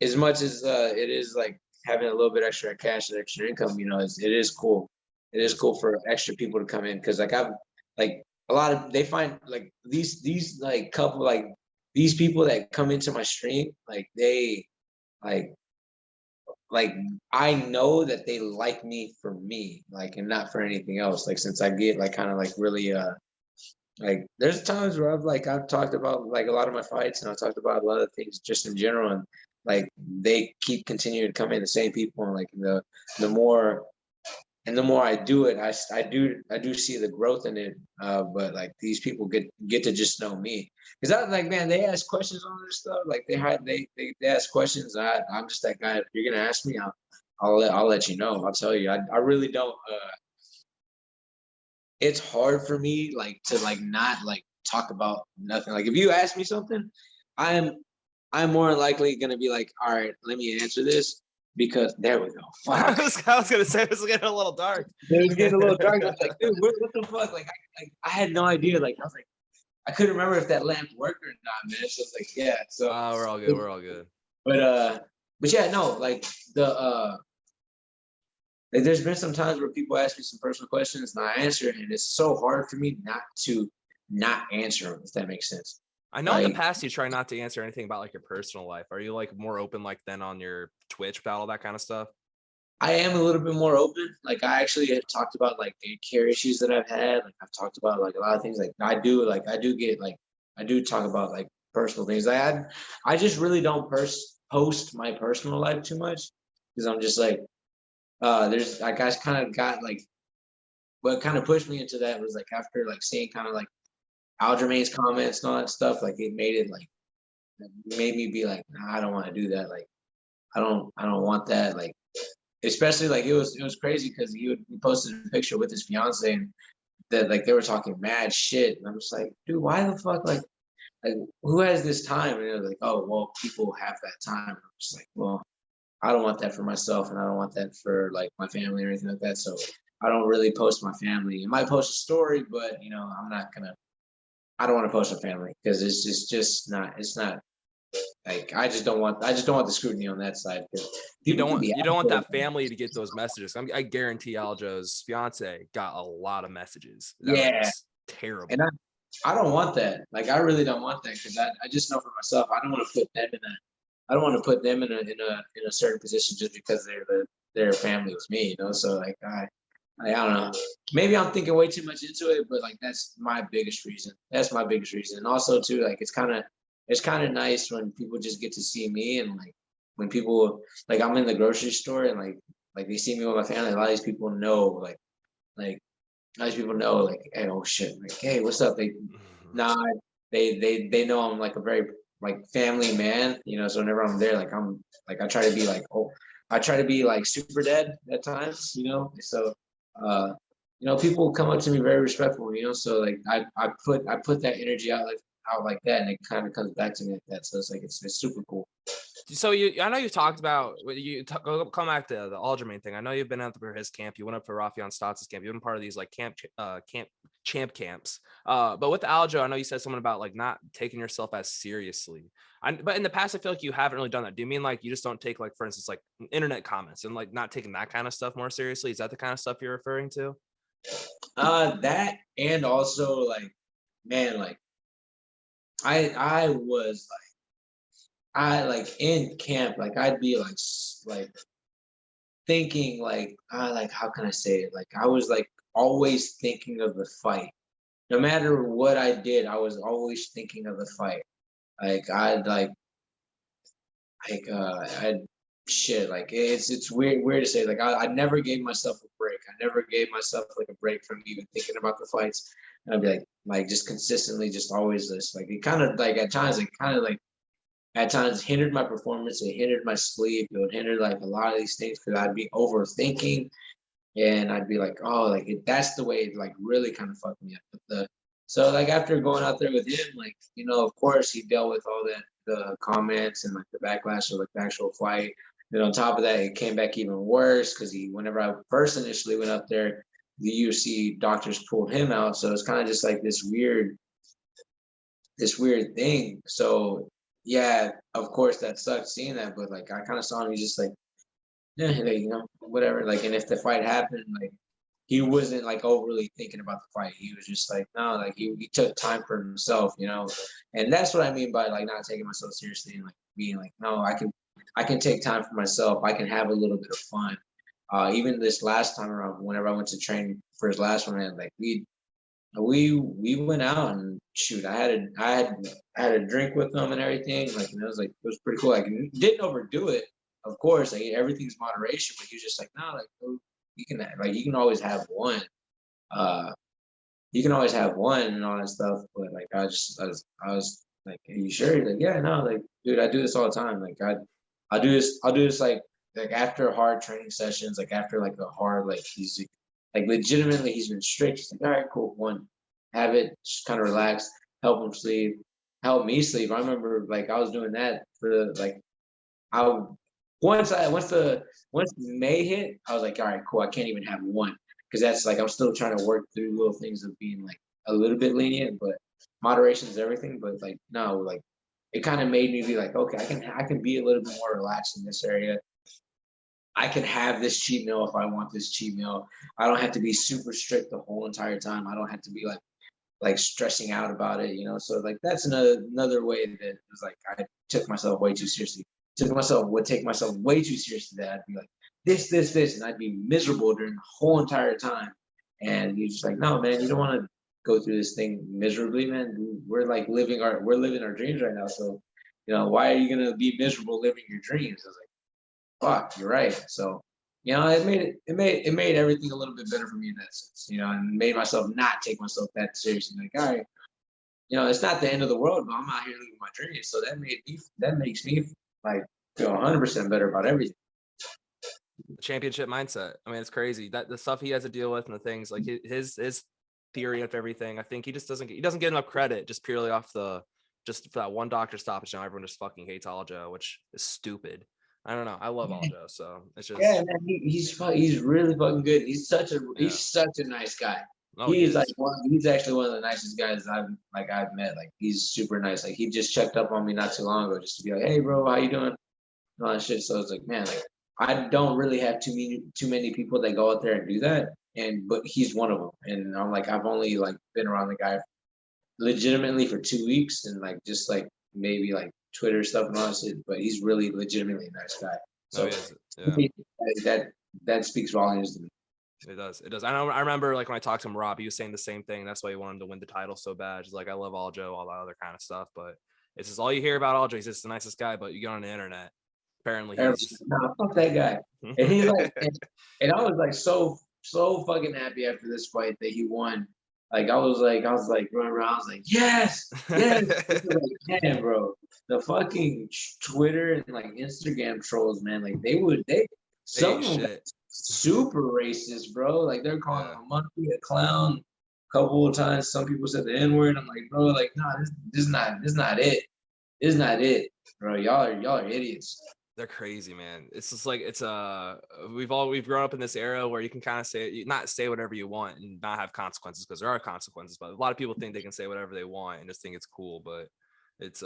it is like having a little bit extra cash and extra income, it is cool. It is cool for extra people to come in because like I've like a lot of they find like these like couple like these people that come into my stream like they like like I know that they like me for me like and not for anything else like since I get like kind of like really like there's times where I've talked about like a lot of my fights and I've talked about a lot of things just in general and like they keep continuing to come in the same people and like the more the more I do it I do see the growth in it but like these people get to just know me because I like man they ask questions on this stuff like they ask questions I'm just that guy if you're gonna ask me I'll let you know I'll tell you I really don't it's hard for me like to like not like talk about nothing. Like if you ask me something, I'm more likely gonna be like, all right, let me answer this because there we go. I Fuck. was gonna say it was getting a little dark. It was getting a little dark. I was like, dude, what the fuck? Like I had no idea. Like I was like, I couldn't remember if that lamp worked or not, man. So it's like, yeah. So We're all good. We're all good. But yeah, no, like like there's been some times where people ask me some personal questions and I answer, and it's so hard for me not to not answer them, if that makes sense. I know in the past you try not to answer anything about like your personal life. Are you like more open like then on your Twitch about all that kind of stuff? I am a little bit more open. Like I actually have talked about like the care issues that I've had. Like I've talked about like a lot of things. Like I do talk about like personal things. I just really don't post my personal life too much because I'm just like there's like I kind of got like what kind of pushed me into that was like after like seeing kind of like Algermain's comments and all that stuff, like it made me be like, nah, I don't want to do that. Like I don't want that. Like especially like it was crazy because he posted a picture with his fiance and that like they were talking mad shit. And I'm just like, dude, why the fuck like who has this time? And they're like, oh well, people have that time. And I'm just like, well, I don't want that for myself and I don't want that for like my family or anything like that. So I don't really post my family. I might post a story, but I don't want to post my family because it's not like I just don't want the scrutiny on that side. You don't want that family to get those messages. I guarantee Aljo's fiance got a lot of messages. Yeah. Was terrible. And I don't want that. Like I really don't want that because I just know for myself, I don't want to put them I don't want to put them in a certain position just because their family was me, you know. So like I don't know. Maybe I'm thinking way too much into it, but like that's my biggest reason. That's my biggest reason. And also too, like it's kind of nice when people just get to see me, and like when people like I'm in the grocery store and like they see me with my family. A lot of these people know like a lot of people know like, hey, oh shit, like, hey, what's up? Nah, they know I'm like a very like family man, you know. So whenever I'm there, like I try to be like, oh, I try to be like super dead at times, you know. So uh you know, people come up to me very respectful, you know. So like I put that energy out like that, and it kind of comes back to me like that. So it's like it's super cool. So I know you talked about come back to the Aljamain thing. I know you've been out for his camp. You went up for Rafion Stotts' camp. You've been part of these like camp champ camps. But with Aljo, I know you said something about like not taking yourself as seriously. But in the past, I feel like you haven't really done that. Do you mean like you just don't take like, for instance, like internet comments and like not taking that kind of stuff more seriously? Is that the kind of stuff you're referring to? That, and also like, man, like I was I like in camp, like I'd be like thinking like like how can I say it? Like I was like always thinking of the fight. No matter what I did, I was always thinking of the fight. Like I'd I shit like it's weird to say. Like I never gave myself a break. I never gave myself like a break from even thinking about the fights. And I'd be like just consistently, just always this. Like it kind of like at times it kind of like at times hindered my performance. It hindered my sleep. It would hinder like a lot of these things because I'd be overthinking, and I'd be like, oh, like that's the way it like really kind of fucked me up. But so like after going out there with him, like you know, of course he dealt with all that the comments and like the backlash of like the actual fight. Then on top of that, it came back even worse because whenever I first initially went up there, the UFC doctors pulled him out. So it's kind of just like this weird thing. So yeah, of course that sucked seeing that, but like I kind of saw him, he's just like, yeah, like, you know, whatever. Like, and if the fight happened, like he wasn't like overly thinking about the fight. He was just like, no, like he took time for himself, you know. And that's what I mean by like not taking myself seriously and like being like, no, I can take time for myself. I can have a little bit of fun. Even this last time around, whenever I went to train for his last one, like we went out and shoot. I had a drink with him and everything. Like, and it was pretty cool. Like, didn't overdo it, of course. Like everything's moderation, but he was just like, no, like you can always have one. Uh, you can always have one and all that stuff. But like I was like, are you sure? He's like, yeah, no, like dude, I do this all the time. Like I'll do this like after hard training sessions, like after like a hard like he's like legitimately he's been strict. He's like, all right, cool, one, have it, just kind of relax, help him sleep, help me sleep. I remember like I was doing that for like I once May hit, I was like, all right, cool. I can't even have one because that's like I'm still trying to work through little things of being like a little bit lenient, but moderation is everything. But like no, like it kind of made me be like, okay, I can be a little bit more relaxed in this area. I can have this cheat meal if I want this cheat meal. I don't have to be super strict the whole entire time. I don't have to be like stressing out about it, you know. So like that's another way that it was like I took myself way too seriously. Would take myself way too seriously that I'd be like this, and I'd be miserable during the whole entire time. And you're just like, no, man, you don't want to go through this thing miserably, man. We're living our dreams right now. So, you know, why are you gonna be miserable living your dreams? I was like, fuck, you're right. So, you know, it made everything a little bit better for me in that sense, you know, and made myself not take myself that seriously. Like, all right, you know, it's not the end of the world, but I'm out here living my dreams. So that makes me like feel 100% better about everything. Championship mindset. I mean, it's crazy that the stuff he has to deal with and the things like his theory of everything. I think he doesn't get enough credit just purely off just for that one doctor stoppage. Now everyone just fucking hates Aljo, which is stupid. I don't know. I love Aljo, so it's just Yeah, man, he's really fucking good. yeah. He's such a nice guy. Oh, he is. He's actually one of the nicest guys I've met. Like he's super nice. Like he just checked up on me not too long ago just to be like, hey bro, how you doing? And all that shit. So it's like, man, like I don't really have too many people that go out there and do that. But he's one of them. And I'm like, I've only like been around the guy legitimately for 2 weeks and like just like maybe like Twitter stuff and all that shit, but he's really legitimately a nice guy. So that speaks volumes to me. It does. It does. I remember like when I talked to him, Rob, he was saying the same thing. That's why he wanted to win the title so bad. He's like, I love Aljo, all that other kind of stuff. But it's just all you hear about Aljo. He's just the nicest guy. But you get on the internet, apparently he's fuck that guy. And he like, and I was like so fucking happy after this fight that he won. Like I was like running around. I was like, yes. Like, man, bro, the fucking Twitter and like Instagram trolls, man, like some of them super racist, bro. Like they're calling him a monkey, a clown, a couple of times. Some people said the N-word. I'm like, bro, like, nah, this is not it. This is not it, bro. Y'all are idiots. They're crazy, man. It's just like we've grown up in this era where you can kind of not say whatever you want and not have consequences, because there are consequences. But a lot of people think they can say whatever they want and just think it's cool, but it's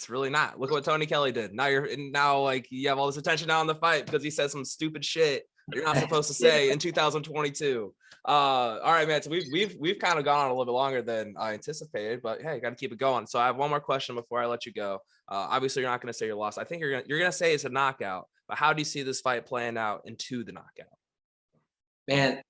really not. Look at what Tony Kelley did. Now like you have all this attention now on the fight because he said some stupid shit you're not supposed to say in 2022. All right, man. So we've kind of gone on a little bit longer than I anticipated, but hey, got to keep it going. So I have one more question before I let you go. Obviously, you're not going to say your loss. I think you're gonna say it's a knockout. But how do you see this fight playing out into the knockout? Man,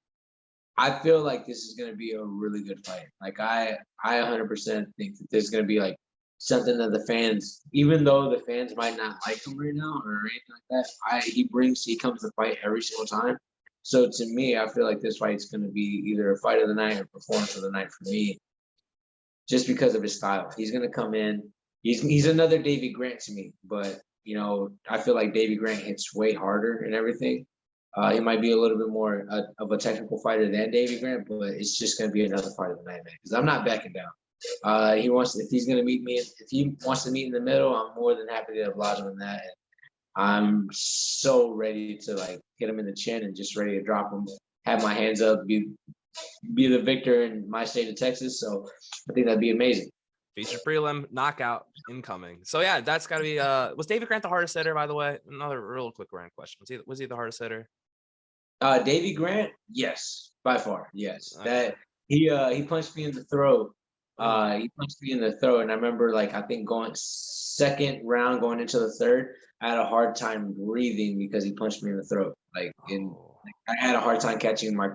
I feel like this is going to be a really good fight. Like I 100% think that there's going to be like something that the fans, even though the fans might not like him right now or anything like that, he comes to fight every single time. So to me, I feel like this fight's going to be either a fight of the night or performance of the night for me, just because of his style. He's going to come in. He's another Davey Grant to me, but you know, I feel like Davey Grant hits way harder and everything. He might be a little bit more of a technical fighter than Davey Grant, but it's just going to be another fight of the night, man. Because I'm not backing down. If he wants to meet in the middle, I'm more than happy to oblige him in that. And I'm so ready to like get him in the chin and just ready to drop him, have my hands up, be the victor in my state of Texas. So I think that'd be amazing. Feature prelim knockout incoming. So yeah, that's got to be. Was Davey Grant the hardest hitter, by the way? Another real quick round question. Was he the hardest hitter? Davey Grant, yes, by far, yes. Okay. That he punched me in the throat. He punched me in the throat, and I remember like I think going second round, going into the third, I had a hard time breathing because he punched me in the throat. Like I had a hard time catching my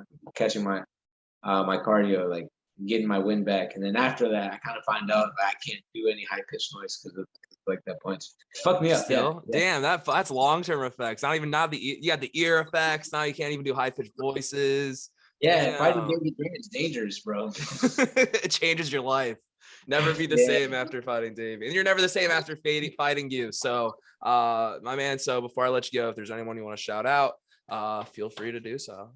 cardio, like getting my wind back. And then after that, I kind of find out that I can't do any high pitched noise because of like that punch. Fuck me up. Still, yeah. Damn, that's long term effects. You got the ear effects. Now you can't even do high pitched voices. Yeah, fighting Davey Grant is dangerous, bro. It changes your life. Never be the same after fighting Davey, and you're never the same after fighting you. So, my man. So before I let you go, if there's anyone you want to shout out, feel free to do so.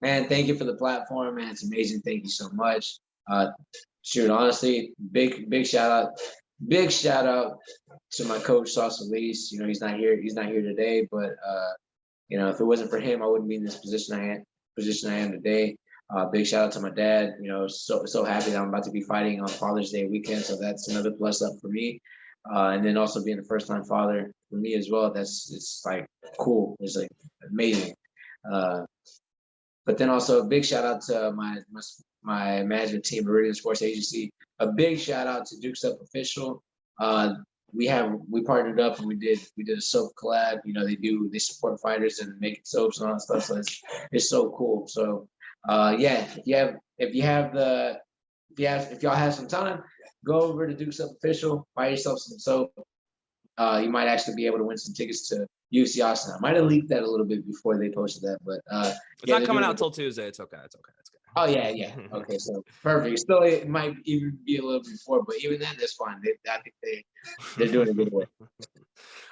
Man, thank you for the platform, man. It's amazing. Thank you so much. Honestly, big shout out. Big shout out to my coach, Sauce Elise. You know, he's not here today, but you know, if it wasn't for him, I wouldn't be in this position I am today. Big shout out to my dad. You know, so happy that I'm about to be fighting on Father's Day weekend, so that's another plus up for me. And then also being a first time father for me as well. It's like cool. It's like amazing. But then also a big shout out to my management team, Meridian Sports Agency. A big shout out to Dukes Up Official. We partnered up and we did a soap collab. You know, they support fighters and making soaps and all that stuff. So it's so cool. So yeah, if y'all have some time, go over to Dukes Up Official, buy yourself some soap. You might actually be able to win some tickets to UFC Austin. I might have leaked that a little bit before they posted that, but it's not coming out until Tuesday. It's okay. Oh yeah. Okay, so perfect. Still, it might even be a little before, but even then, that's fine. I think they're doing a good way.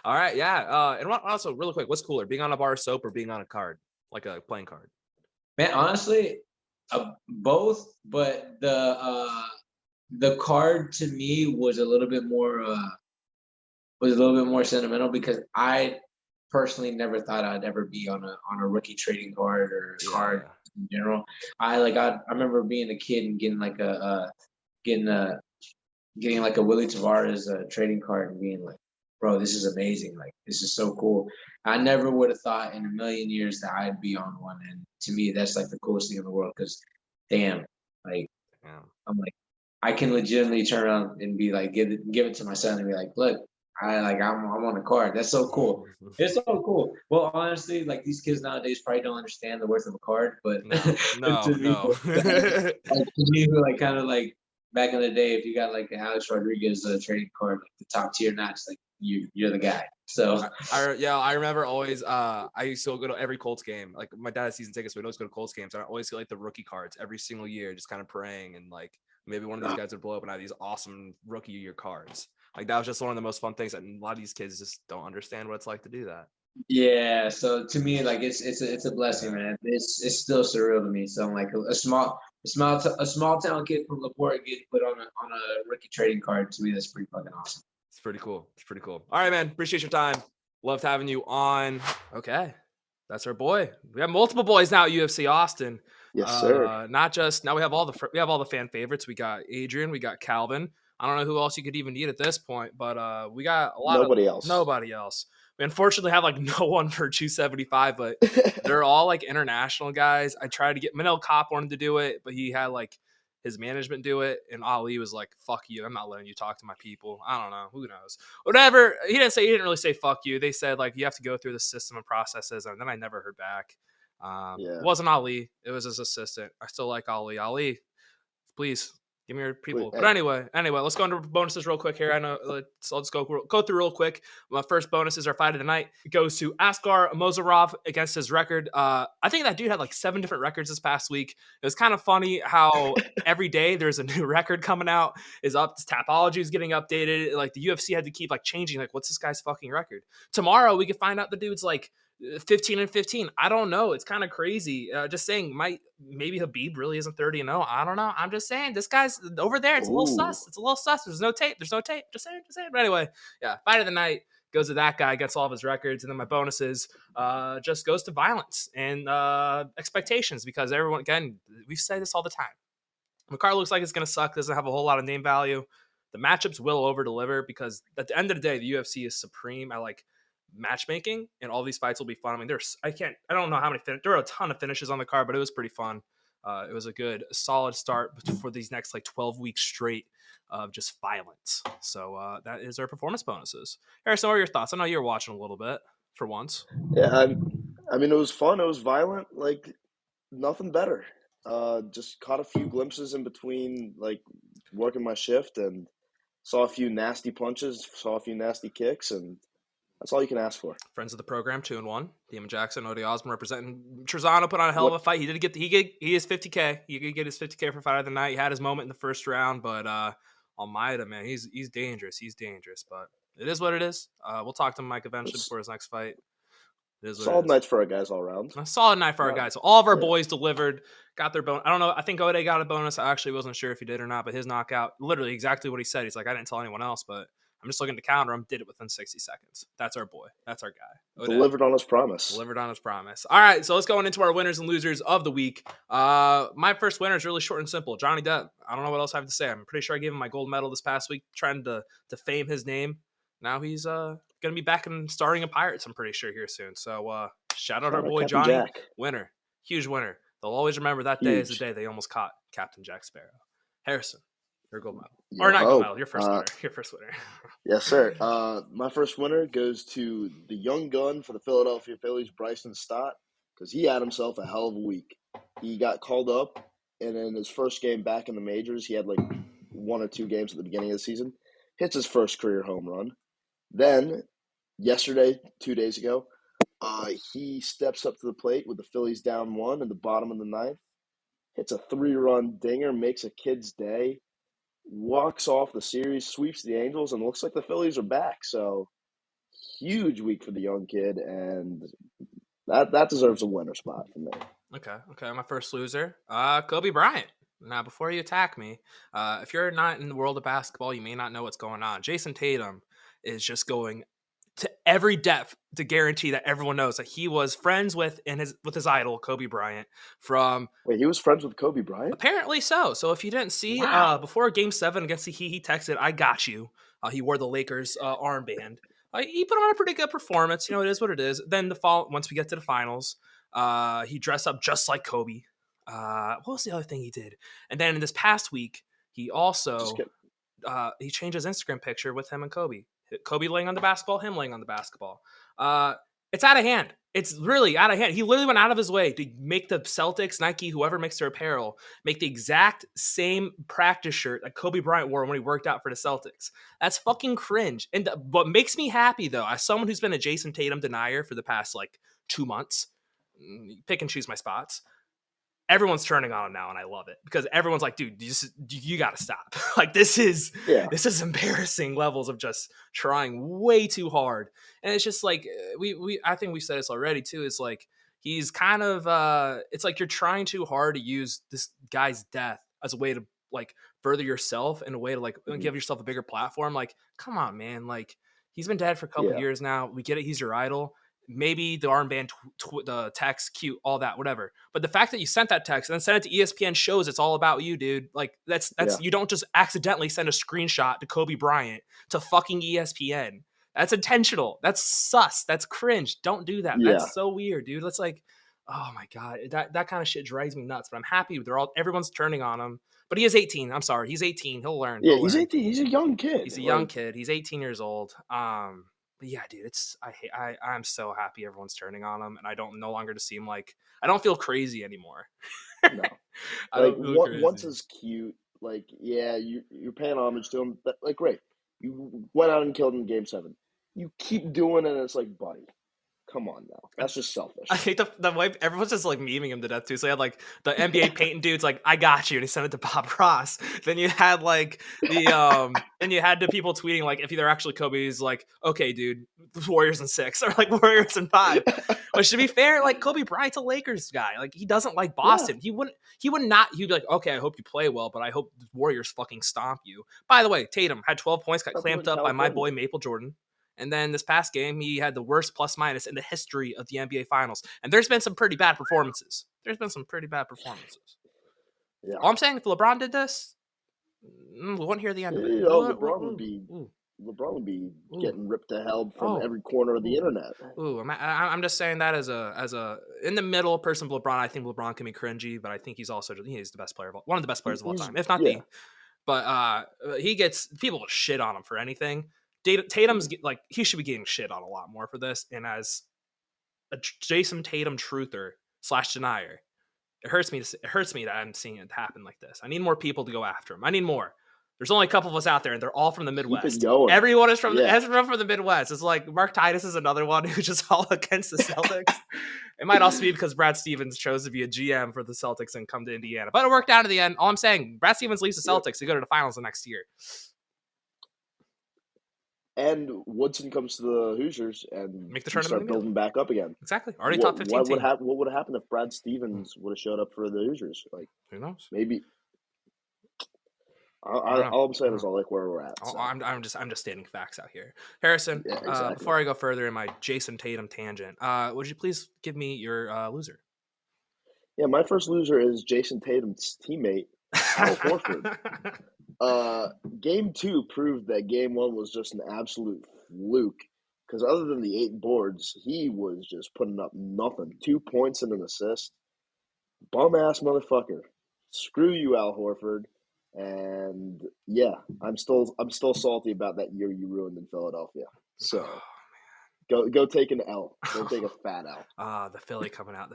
All right, yeah. And also, really quick, what's cooler, being on a bar of soap or being on a card, like a playing card? Man, honestly, both. But the card to me was a little bit more sentimental because I personally never thought I'd ever be on a rookie trading card or card in general. I remember being a kid and getting like getting like a Willie Tavares trading card and being like, bro, this is amazing. Like, this is so cool. I never would have thought in a million years that I'd be on one. And to me, that's like the coolest thing in the world because damn, like, I'm like, I can legitimately turn around and be like, give it to my son and be like, look, I'm on the card. That's so cool. It's so cool. Well, honestly, like these kids nowadays probably don't understand the worth of a card, but No, no, to me, no. like to me, like kind of like back in the day, if you got like an Alex Rodriguez trading card, like the top tier notch, like you're the guy. So I remember always. I used to go to every Colts game. Like my dad had season tickets, so we'd always go to Colts games. And I always get like the rookie cards every single year, just kind of praying and like maybe one of these guys would blow up and have these awesome rookie year cards. Like that was just one of the most fun things. And a lot of these kids just don't understand what it's like to do that. yeah, so to me, like it's a blessing, man. It's still surreal to me. So I'm like a small town kid from LaPorte getting put on a rookie trading card. To me, that's pretty fucking awesome. It's pretty cool. It's pretty cool. All right, man. Appreciate your time. Loved having you on. Okay. That's our boy. We have multiple boys now at UFC Austin. Yes, sir. Not just now we have all the fan favorites. We got Adrian, we got Calvin. I don't know who else you could even need at this point, but we got a lot Nobody of else. nobody else. We unfortunately have like no one for 275, but they're all like international guys. I tried to get Manel Kopp wanted to do it, but he had like his management do it, and Ali was like, "Fuck you! I'm not letting you talk to my people." I don't know. Who knows? Whatever. He didn't really say "fuck you." They said like you have to go through the system and processes, and then I never heard back. It wasn't Ali. It was his assistant. I still like Ali. Ali, please give me your people. But anyway, let's go into bonuses real quick here. I know. Let's go through real quick. My first bonuses are fight of the night. It goes to Askar Mozarov against his record. I think that dude had like 7 different records this past week. It was kind of funny how every day there's a new record coming out. His Tapology is getting updated. Like the UFC had to keep like changing. Like, what's this guy's fucking record? Tomorrow we could find out the dude's like 15-15. I don't know. It's kind of crazy. Just saying, maybe Habib really isn't 30-0. I don't know. I'm just saying this guy's over there. It's a little sus. It's a little sus. There's no tape. Just saying. But anyway, yeah. Fight of the night goes to that guy. Gets all of his records, and then my bonuses just goes to violence and expectations because everyone. Again, we say this all the time. The card looks like it's gonna suck. Doesn't have a whole lot of name value. The matchups will over deliver because at the end of the day, the UFC is supreme. I like matchmaking, and all these fights will be fun. I mean, I don't know how many there are a ton of finishes on the card, but it was pretty fun. It was a solid start for these next like 12 weeks straight of just violence. So that is our performance bonuses. Harrison, what are your thoughts? I know you were watching a little bit for once. Yeah, I mean, it was fun. It was violent. Like nothing better. Just caught a few glimpses in between, like working my shift, and saw a few nasty punches, saw a few nasty kicks, and that's all you can ask for. Friends of the program, 2-1. Demon Jackson, Odie Osborne representing. Trezano put on a hell of a fight. He is 50K. He could get his 50K for fight of the night. He had his moment in the first round, but Almeida, man, he's dangerous. He's dangerous, but it is what it is. We'll talk to Mike eventually before his next fight. Solid night for our guys all around. A solid night for our guys. So all of our boys delivered, got their bonus. I don't know. I think Ode got a bonus. I actually wasn't sure if he did or not, but his knockout, literally exactly what he said. He's like, I didn't tell anyone else, but I'm just looking to counter him. Did it within 60 seconds. That's our boy. That's our guy. Ode. Delivered on his promise. All right, so let's go into our winners and losers of the week. My first winner is really short and simple. Johnny Depp. I don't know what else I have to say. I'm pretty sure I gave him my gold medal this past week, trying to fame his name. Now he's going to be back and starring in Pirates, I'm pretty sure, here soon. So shout out our boy Captain Johnny. Jack. Winner. Huge winner. They'll always remember that day is the day they almost caught Captain Jack Sparrow. Harrison, your gold medal. Or not gold medal, your first winner. Your first winner. Yes, sir. My first winner goes to the young gun for the Philadelphia Phillies, Bryson Stott, because he had himself a hell of a week. He got called up, and in his first game back in the majors, he had like 1 or 2 games at the beginning of the season, hits his first career home run. Then, yesterday, 2 days ago, he steps up to the plate with the Phillies down 1 in the bottom of the 9th, hits a 3-run dinger, makes a kid's day, walks off the series, sweeps the Angels, and looks like the Phillies are back. So, huge week for the young kid, and that deserves a winner spot for me. Okay. My first loser, Kobe Bryant. Now, before you attack me, if you're not in the world of basketball, you may not know what's going on. Jason Tatum is just going to every depth to guarantee that everyone knows that he was friends with his idol, Kobe Bryant. Wait, he was friends with Kobe Bryant? Apparently so. So if you didn't see, before Game 7 against the Heat, he texted, "I got you." He wore the Lakers armband. He put on a pretty good performance. You know, it is what it is. Then once we get to the finals, he dressed up just like Kobe. What was the other thing he did? And then in this past week, he also he changed his Instagram picture with him and Kobe. Kobe laying on the basketball, him laying on the basketball. It's out of hand. It's really out of hand. He literally went out of his way to make the Celtics, Nike, whoever makes their apparel, make the exact same practice shirt that Kobe Bryant wore when he worked out for the Celtics. That's fucking cringe. And what makes me happy, though, as someone who's been a Jason Tatum denier for the past, 2 months, pick and choose my spots, everyone's turning on him now, and I love it because everyone's like, dude, you got to stop. This is embarrassing levels of just trying way too hard. And it's just I think we said this already too. It's he's kind of it's you're trying too hard to use this guy's death as a way to further yourself in a way to give yourself a bigger platform. Come on, man. He's been dead for a couple years now. We get it. He's your idol. Maybe the armband, the text, cute, all that, whatever. But the fact that you sent that text and then sent it to ESPN shows it's all about you, dude. That's you don't just accidentally send a screenshot to Kobe Bryant to fucking ESPN. That's intentional. That's sus. That's cringe. Don't do that. Yeah. That's so weird, dude. That's oh my God. That kind of shit drives me nuts. But I'm happy everyone's turning on him. But he is 18. I'm sorry. He's 18. He'll learn. Yeah, he's 18. He's a young kid. He's a young kid. He's 18 years old. But yeah, dude, I'm so happy everyone's turning on him, and I don't no longer to seem I don't feel crazy anymore. No, once is cute. You're paying homage to him, but great. You went out and killed him in Game 7. You keep doing it, and it's buddy, come on now. That's just selfish. I hate the way everyone's just memeing him to death too. So you had the NBA painting dudes I got you, and he sent it to Bob Ross. Then you had and you had the people tweeting if they're actually Kobe's okay, dude, Warriors in 6 or Warriors in 5. But to be fair, Kobe Bryant's a Lakers guy. He doesn't like Boston. Yeah. He'd be okay, I hope you play well, but I hope the Warriors fucking stomp you. By the way, Tatum had 12 points, got clamped up by my boy Maple Jordan. And then this past game, he had the worst plus-minus in the history of the NBA Finals. And there's been some pretty bad performances. Yeah. All I'm saying, if LeBron did this, we wouldn't hear the end of it. LeBron would be getting ripped to hell from every corner of the internet. I'm just saying that as a in the middle person of LeBron. I think LeBron can be cringy, but I think he's also he's the best player one of the best players of all time, if not the. But he gets people shit on him for anything. Tatum's he should be getting shit on a lot more for this. And as a Jason Tatum truther / denier, it hurts me that I'm seeing it happen like this. I need more people to go after him. I need more. There's only a couple of us out there, and they're all from the Midwest. Everyone is from the Midwest. It's Mark Titus is another one who's just all against the Celtics. It might also be because Brad Stevens chose to be a GM for the Celtics and come to Indiana. But it worked out in the end. All I'm saying, Brad Stevens leaves the Celtics to go to the finals the next year. And Woodson comes to the Hoosiers and make the tournament start building back up again. Exactly. Already top 15 what would have happened if Brad Stevens would have showed up for the Hoosiers? Who knows? Maybe. All I'm saying is I like where we're at. So. I'm just stating facts out here. Harrison, exactly. Before I go further in my Jason Tatum tangent, would you please give me your loser? Yeah, my first loser is Jason Tatum's teammate, Al Horford. Game 2 proved that Game 1 was just an absolute fluke because other than the 8 boards, he was just putting up nothing. 2 points and an assist. Bum-ass motherfucker. Screw you, Al Horford. And yeah, I'm still salty about that year you ruined in Philadelphia. So go take an L. Go take a fat L. The Philly coming out.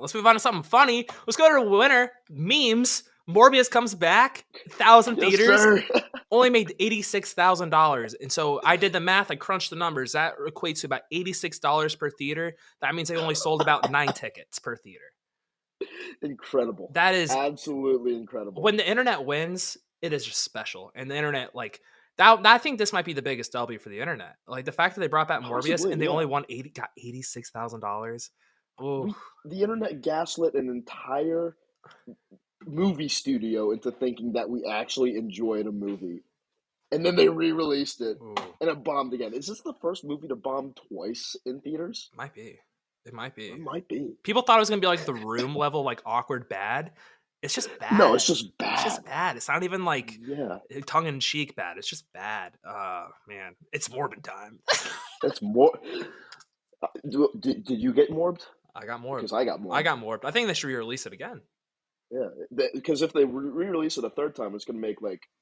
Let's move on to something funny. Let's go to the winner. Memes. Morbius comes back. 1,000 theaters. Only made $86,000. And so I did the math. I crunched the numbers. That equates to about $86 per theater. That means they only sold about 9 tickets per theater. Incredible. That is absolutely incredible. When the internet wins, it is just special. And the internet, I think this might be the biggest W for the internet. The fact that they brought back Morbius and they only got $86,000. Oh, the internet gaslit an entire movie studio into thinking that we actually enjoyed a movie. And then they re-released it and it bombed again. Is this the first movie to bomb twice in theaters? It might be. It might be. People thought it was going to be The Room level, awkward bad. It's just bad. No, it's just bad. It's just bad. It's not even tongue-in-cheek bad. It's just bad. Man. It's morbid time. It's more. Did you get morbed? I got morbed. Because I got morbed. I think they should re-release it again. Yeah, because if they re-release it a third time, it's going to make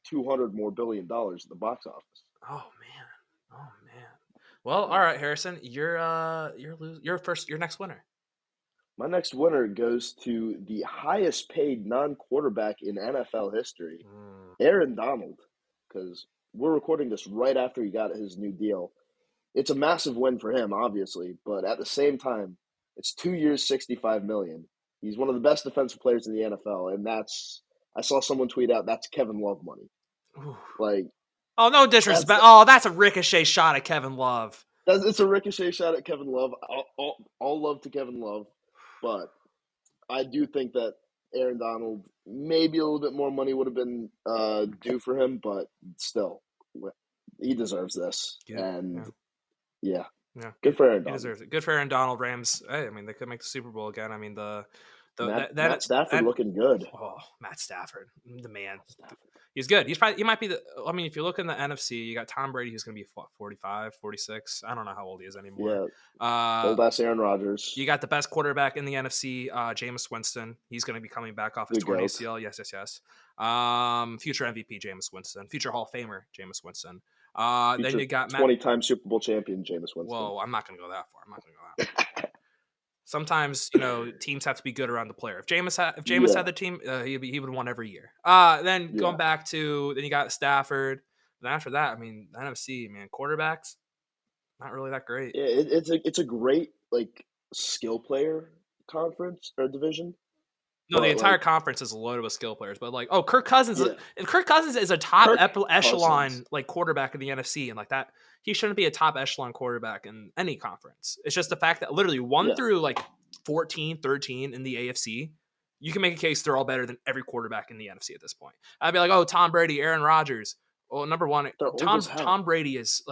$200 more billion at the box office. Oh man, Oh man. Well, all right, Harrison, you're your next winner. My next winner goes to the highest paid non-quarterback in NFL history, Mm. Aaron Donald, because we're recording this right after he got his new deal. It's a massive win for him, obviously, but at the same time, it's 2 years, $65 million. He's one of the best defensive players in the NFL, and I saw someone tweet out that's Kevin Love money. Ooh. Like, Oh, no disrespect. Oh, that's a ricochet shot at Kevin Love. it's a ricochet shot at Kevin Love. All love to Kevin Love, but I do think that Aaron Donald, maybe a little bit more money would have been due for him, but still, he deserves this. Yeah, And yeah. good for Aaron He Donald. deserves it. Good for Aaron Donald. Rams. Hey, I mean, they could make the Super Bowl again. I mean, Matt Stafford looking good. Oh, Matt Stafford, the man. Stafford. He's good. He might be the. I mean, if you look in the NFC, you got Tom Brady, who's going to be 45, 46. I don't know how old he is anymore. Yeah. Old ass Aaron Rodgers. You got the best quarterback in the NFC, Jameis Winston. He's going to be coming back off his torn ACL. Yes. Future MVP, Jameis Winston. Future Hall of Famer, Jameis Winston. Then you got 20-time Super Bowl champion, Jameis Winston. Whoa, I'm not going to go that far. Sometimes, teams have to be good around the player. If Jameis had the team, he would have won every year. Then going back to, then you got Stafford. Then after that, I mean, the NFC, man, quarterbacks, not really that great. Yeah, it's a great skill player conference or division. No, the entire conference is loaded with skill players. But Kirk Cousins, if Kirk Cousins is a top echelon quarterback in the NFC, and that, he shouldn't be a top echelon quarterback in any conference. It's just the fact that literally 1 through 14, 13 in the AFC, you can make a case they're all better than every quarterback in the NFC at this point. I'd be like, oh, Tom Brady, Aaron Rodgers. Well, number one, Tom Brady is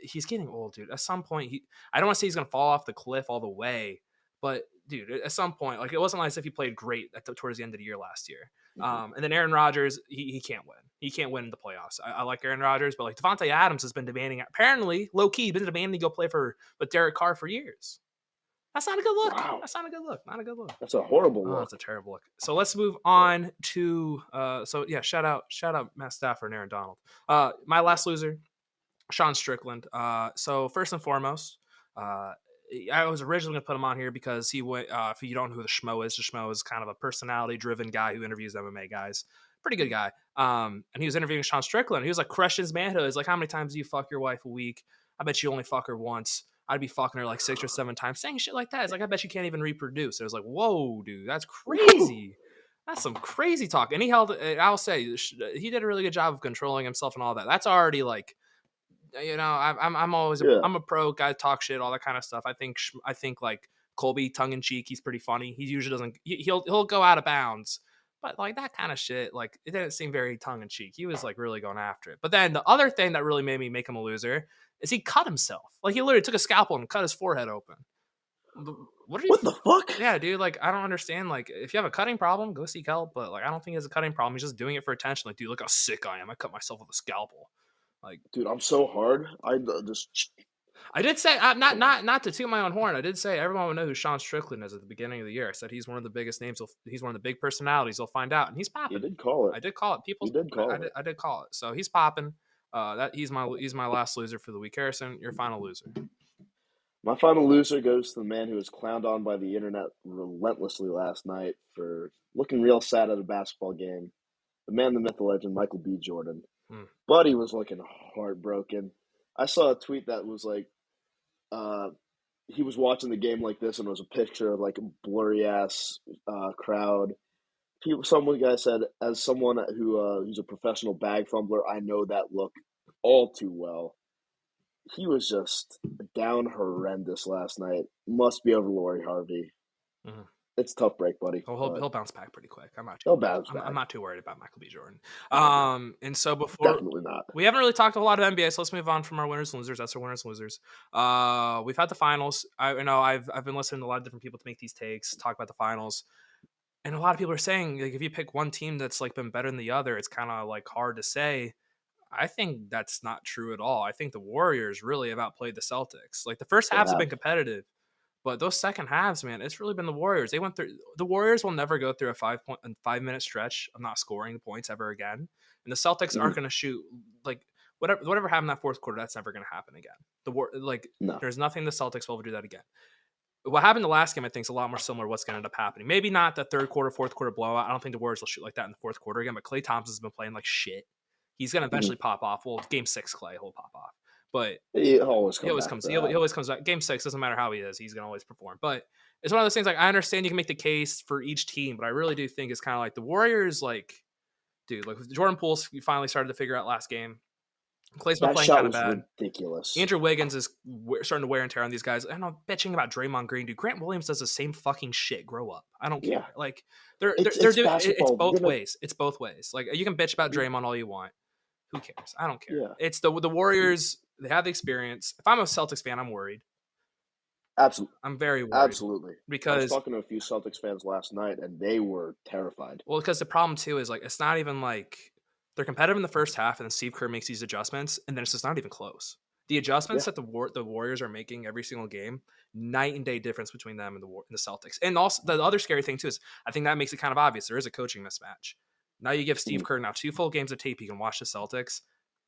he's getting old, dude. At some point, I don't want to say he's going to fall off the cliff all the way, but dude, at some point, it wasn't as if he played great towards the end of the year last year. And then Aaron Rodgers, he can't win. He can't win in the playoffs. I like Aaron Rodgers, but Devontae Adams has been demanding, apparently, low-key, been demanding to go play with Derek Carr for years. That's not a good look. Wow. That's not a good look. Not a good look. That's a horrible look. That's a terrible look. So let's move on to shout out Matt Stafford and Aaron Donald. My last loser, Sean Strickland. So first and foremost, I was originally going to put him on here because he went, if you don't know who the Schmo is kind of a personality-driven guy who interviews MMA guys. Pretty good guy. And he was interviewing Sean Strickland. He was like, crushing his manhood. He's like, how many times do you fuck your wife a week? I bet you only fuck her once. I'd be fucking her 6 or 7 times. Saying shit like that. It's like, I bet you can't even reproduce. It was like, whoa, dude, that's crazy. That's some crazy talk. And I'll say, he did a really good job of controlling himself and all that. That's already I'm always I'm a pro guy, talk shit, all that kind of stuff. I think Colby, tongue in cheek, he's pretty funny. He usually doesn't. He'll go out of bounds, but that kind of shit, it didn't seem very tongue in cheek. He was really going after it. But then the other thing that really made me make him a loser is he cut himself. He literally took a scalpel and cut his forehead open. What the fuck? Yeah, dude. I don't understand. If you have a cutting problem, go seek help. But I don't think he has a cutting problem. He's just doing it for attention. Dude, look how sick I am. I cut myself with a scalpel. Dude, I'm so hard. I did say not to toot my own horn. I did say everyone would know who Sean Strickland is at the beginning of the year. I said he's one of the biggest names. He's one of the big personalities. You'll find out, and he's popping. You did call it. I did call it. I did call it. So he's popping. He's my last loser for the week. Harrison, your final loser. My final loser goes to the man who was clowned on by the internet relentlessly last night for looking real sad at a basketball game. The man, the myth, the legend, Michael B. Jordan. Buddy was looking heartbroken. I saw a tweet that was he was watching the game like this, and it was a picture of a blurry ass crowd. Some guy said, as someone who's a professional bag fumbler, I know that look all too well. He was just down horrendous last night. Must be over Lori Harvey. Mm-hmm. It's a tough break, buddy. He'll bounce back pretty quick. I'm not too worried about Michael B. Jordan. And so before definitely not. We haven't really talked a lot of NBA, so let's move on from our winners and losers. That's our winners and losers. We've had the finals. I've been listening to a lot of different people to make these takes, talk about the finals, and a lot of people are saying if you pick one team that's been better than the other, it's kind of hard to say. I think that's not true at all. I think the Warriors really have outplayed the Celtics. The first halves have been competitive. But those second halves, man, it's really been the Warriors. The Warriors will never go through a 5 minute stretch of not scoring points ever again. And the Celtics aren't going to shoot whatever happened in that fourth quarter, that's never going to happen again. No. There's nothing the Celtics will ever do that again. What happened the last game, I think, is a lot more similar to what's going to end up happening. Maybe not the third quarter, fourth quarter blowout. I don't think the Warriors will shoot like that in the fourth quarter again, but Klay Thompson's been playing like shit. He's going to eventually pop off. Well, game 6, Klay, he'll pop off. But he always comes back. Game 6, doesn't matter how he is, he's going to always perform. But it's one of those things, like, I understand you can make the case for each team, but I really do think it's kind of like the Warriors, like, dude, like Jordan Poole finally started to figure out last game. Klay's been playing kind of bad. Ridiculous. Andrew Wiggins is starting to wear and tear on these guys. I know, bitching about Draymond Green, dude. Grant Williams does the same fucking shit. Grow up. I don't care. Yeah. Like they're doing it's both ways. It's both ways. Like you can bitch about Draymond all you want. Who cares? I don't care. Yeah. It's the Warriors. They have the experience. If I'm a Celtics fan, I'm worried. Absolutely. I'm very worried. Absolutely. Because I was talking to a few Celtics fans last night, and they were terrified. Well, because the problem too is like it's not even like. They're competitive in the first half, and then Steve Kerr makes these adjustments, and then it's just not even close. The adjustments that the Warriors are making every single game, night and day difference between them and the Celtics. And also, the other scary thing, too, is I think that makes it kind of obvious. There is a coaching mismatch. Now you give Steve Kerr 2 full games of tape, he can watch the Celtics.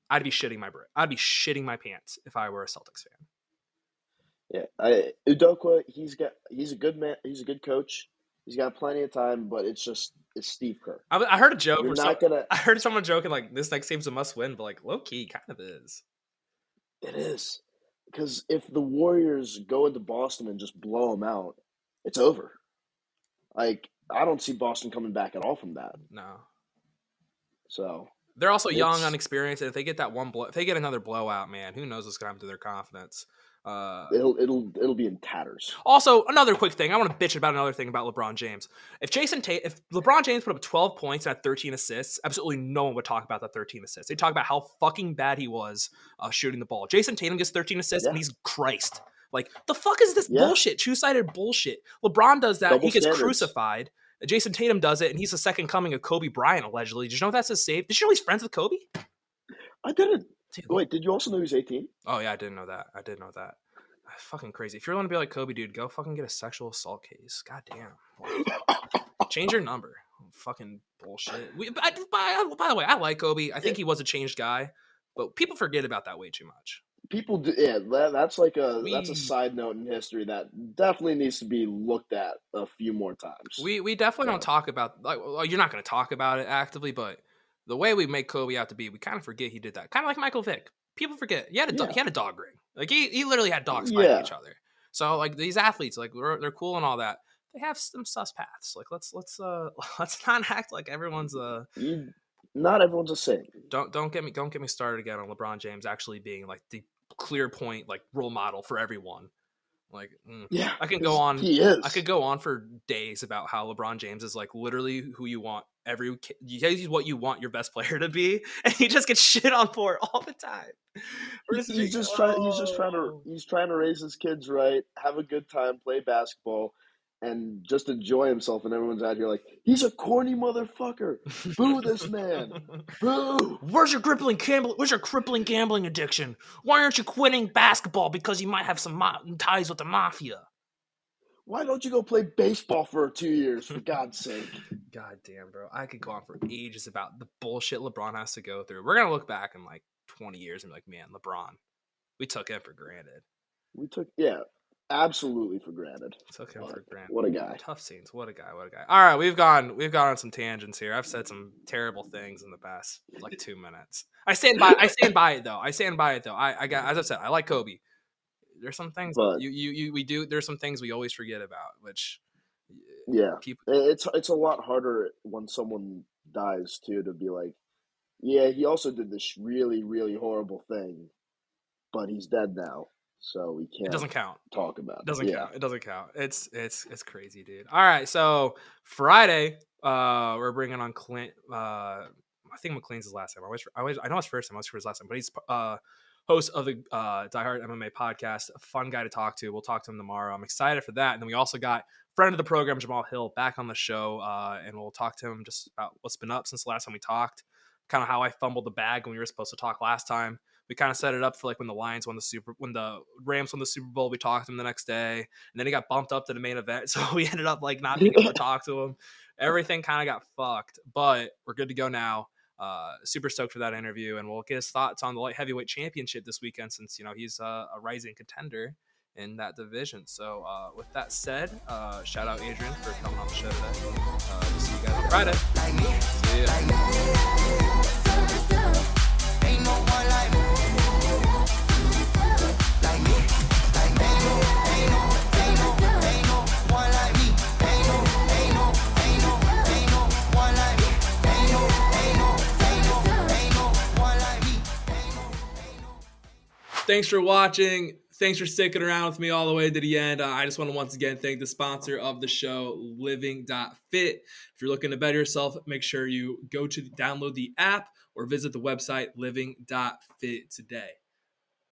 I'd be shitting my pants if I were a Celtics fan. Yeah, Udoka, he's a good man. He's a good coach. He's got plenty of time, but it's Steve Kerr. I heard a joke. I heard someone joking like this next game's a must-win, but like low key kind of is. It is because if the Warriors go into Boston and just blow them out, it's over. Like I don't see Boston coming back at all from that. No. So they're also young, unexperienced, and if they get if they get another blowout, man, who knows what's going to happen to their confidence. It'll be in tatters. Also, another quick thing. I want to bitch about another thing about LeBron James. If LeBron James put up 12 points and had 13 assists, absolutely no one would talk about that 13 assists. They talk about how fucking bad he was shooting the ball. Jason Tatum gets 13 assists and he's Christ. Like, the fuck is this bullshit? Two-sided bullshit. LeBron does that. He gets crucified. Jason Tatum does it, and he's the second coming of Kobe Bryant, allegedly. Did you know that's his save? Did you know he's friends with Kobe? I didn't. Dude. Wait, did you also know he's 18? Oh, yeah, I didn't know that. Fucking crazy. If you're going to be like Kobe, dude, go fucking get a sexual assault case. God damn. Change your number. Fucking bullshit. By the way, I like Kobe. I think he was a changed guy, but people forget about that way too much. People do, yeah. That's a side note in history that definitely needs to be looked at a few more times. We definitely don't talk about you're not going to talk about it actively, but the way we make Kobe out to be, we kind of forget he did that. Kind of like Michael Vick. People forget he had a dog ring. Like he literally had dogs fighting each other. So like these athletes, like they're cool and all that. They have some sus paths. Like let's not act like everyone's not everyone's a saint. Don't get me started again on LeBron James actually being like the clear point like role model for everyone. Like I can go on. He is. I could go on for days about how LeBron James is like literally who you want. He's what you want your best player to be, and he just gets shit on for it all the time. He's trying to raise his kids right, have a good time, play basketball, and just enjoy himself. And everyone's out here like, he's a corny motherfucker. Boo this man. Boo. Where's your crippling gambling addiction? Why aren't you quitting basketball because you might have some ties with the mafia? Why don't you go play baseball for 2 years, for God's sake? God damn, bro. I could go on for ages about the bullshit LeBron has to go through. We're going to look back in like 20 years and be like, man, LeBron, we took him for granted. Absolutely for granted. Took him for granted. What a guy. Tough scenes. What a guy. All right, we've gone on some tangents here. I've said some terrible things in the past like 2 minutes. I stand by it though. I got, as I said, I like Kobe. There's some things we do. There's some things we always forget about, which it's a lot harder when someone dies too to be like, yeah, he also did this really, really horrible thing, but he's dead now, so we can't. It doesn't count. Talk about it. Count. It doesn't count. It's crazy, dude. All right, so Friday, we're bringing on Clint. I think McLean's his last name. I know his first name. I was sure his last name, but he's host of the Die Hard MMA podcast. A fun guy to talk to. We'll talk to him tomorrow. I'm excited for that. And then we also got friend of the program, Jamal Hill, back on the show, and we'll talk to him just about what's been up since the last time we talked. Kind of how I fumbled the bag when we were supposed to talk last time. We kind of set it up for like when the Rams won the Super Bowl. We talked to him the next day, and then he got bumped up to the main event, so we ended up like not being able to talk to him. Everything kind of got fucked, but we're good to go now. Super stoked for that interview, and we'll get his thoughts on the light heavyweight championship this weekend, since he's a rising contender in that division. So with that said, shout out Adrian for coming on the show today. We'll see you guys on Friday. See ya. Thanks for watching. Thanks for sticking around with me all the way to the end. I just want to once again thank the sponsor of the show, Living.Fit. If you're looking to better yourself, make sure you go to download the app or visit the website Living.Fit today.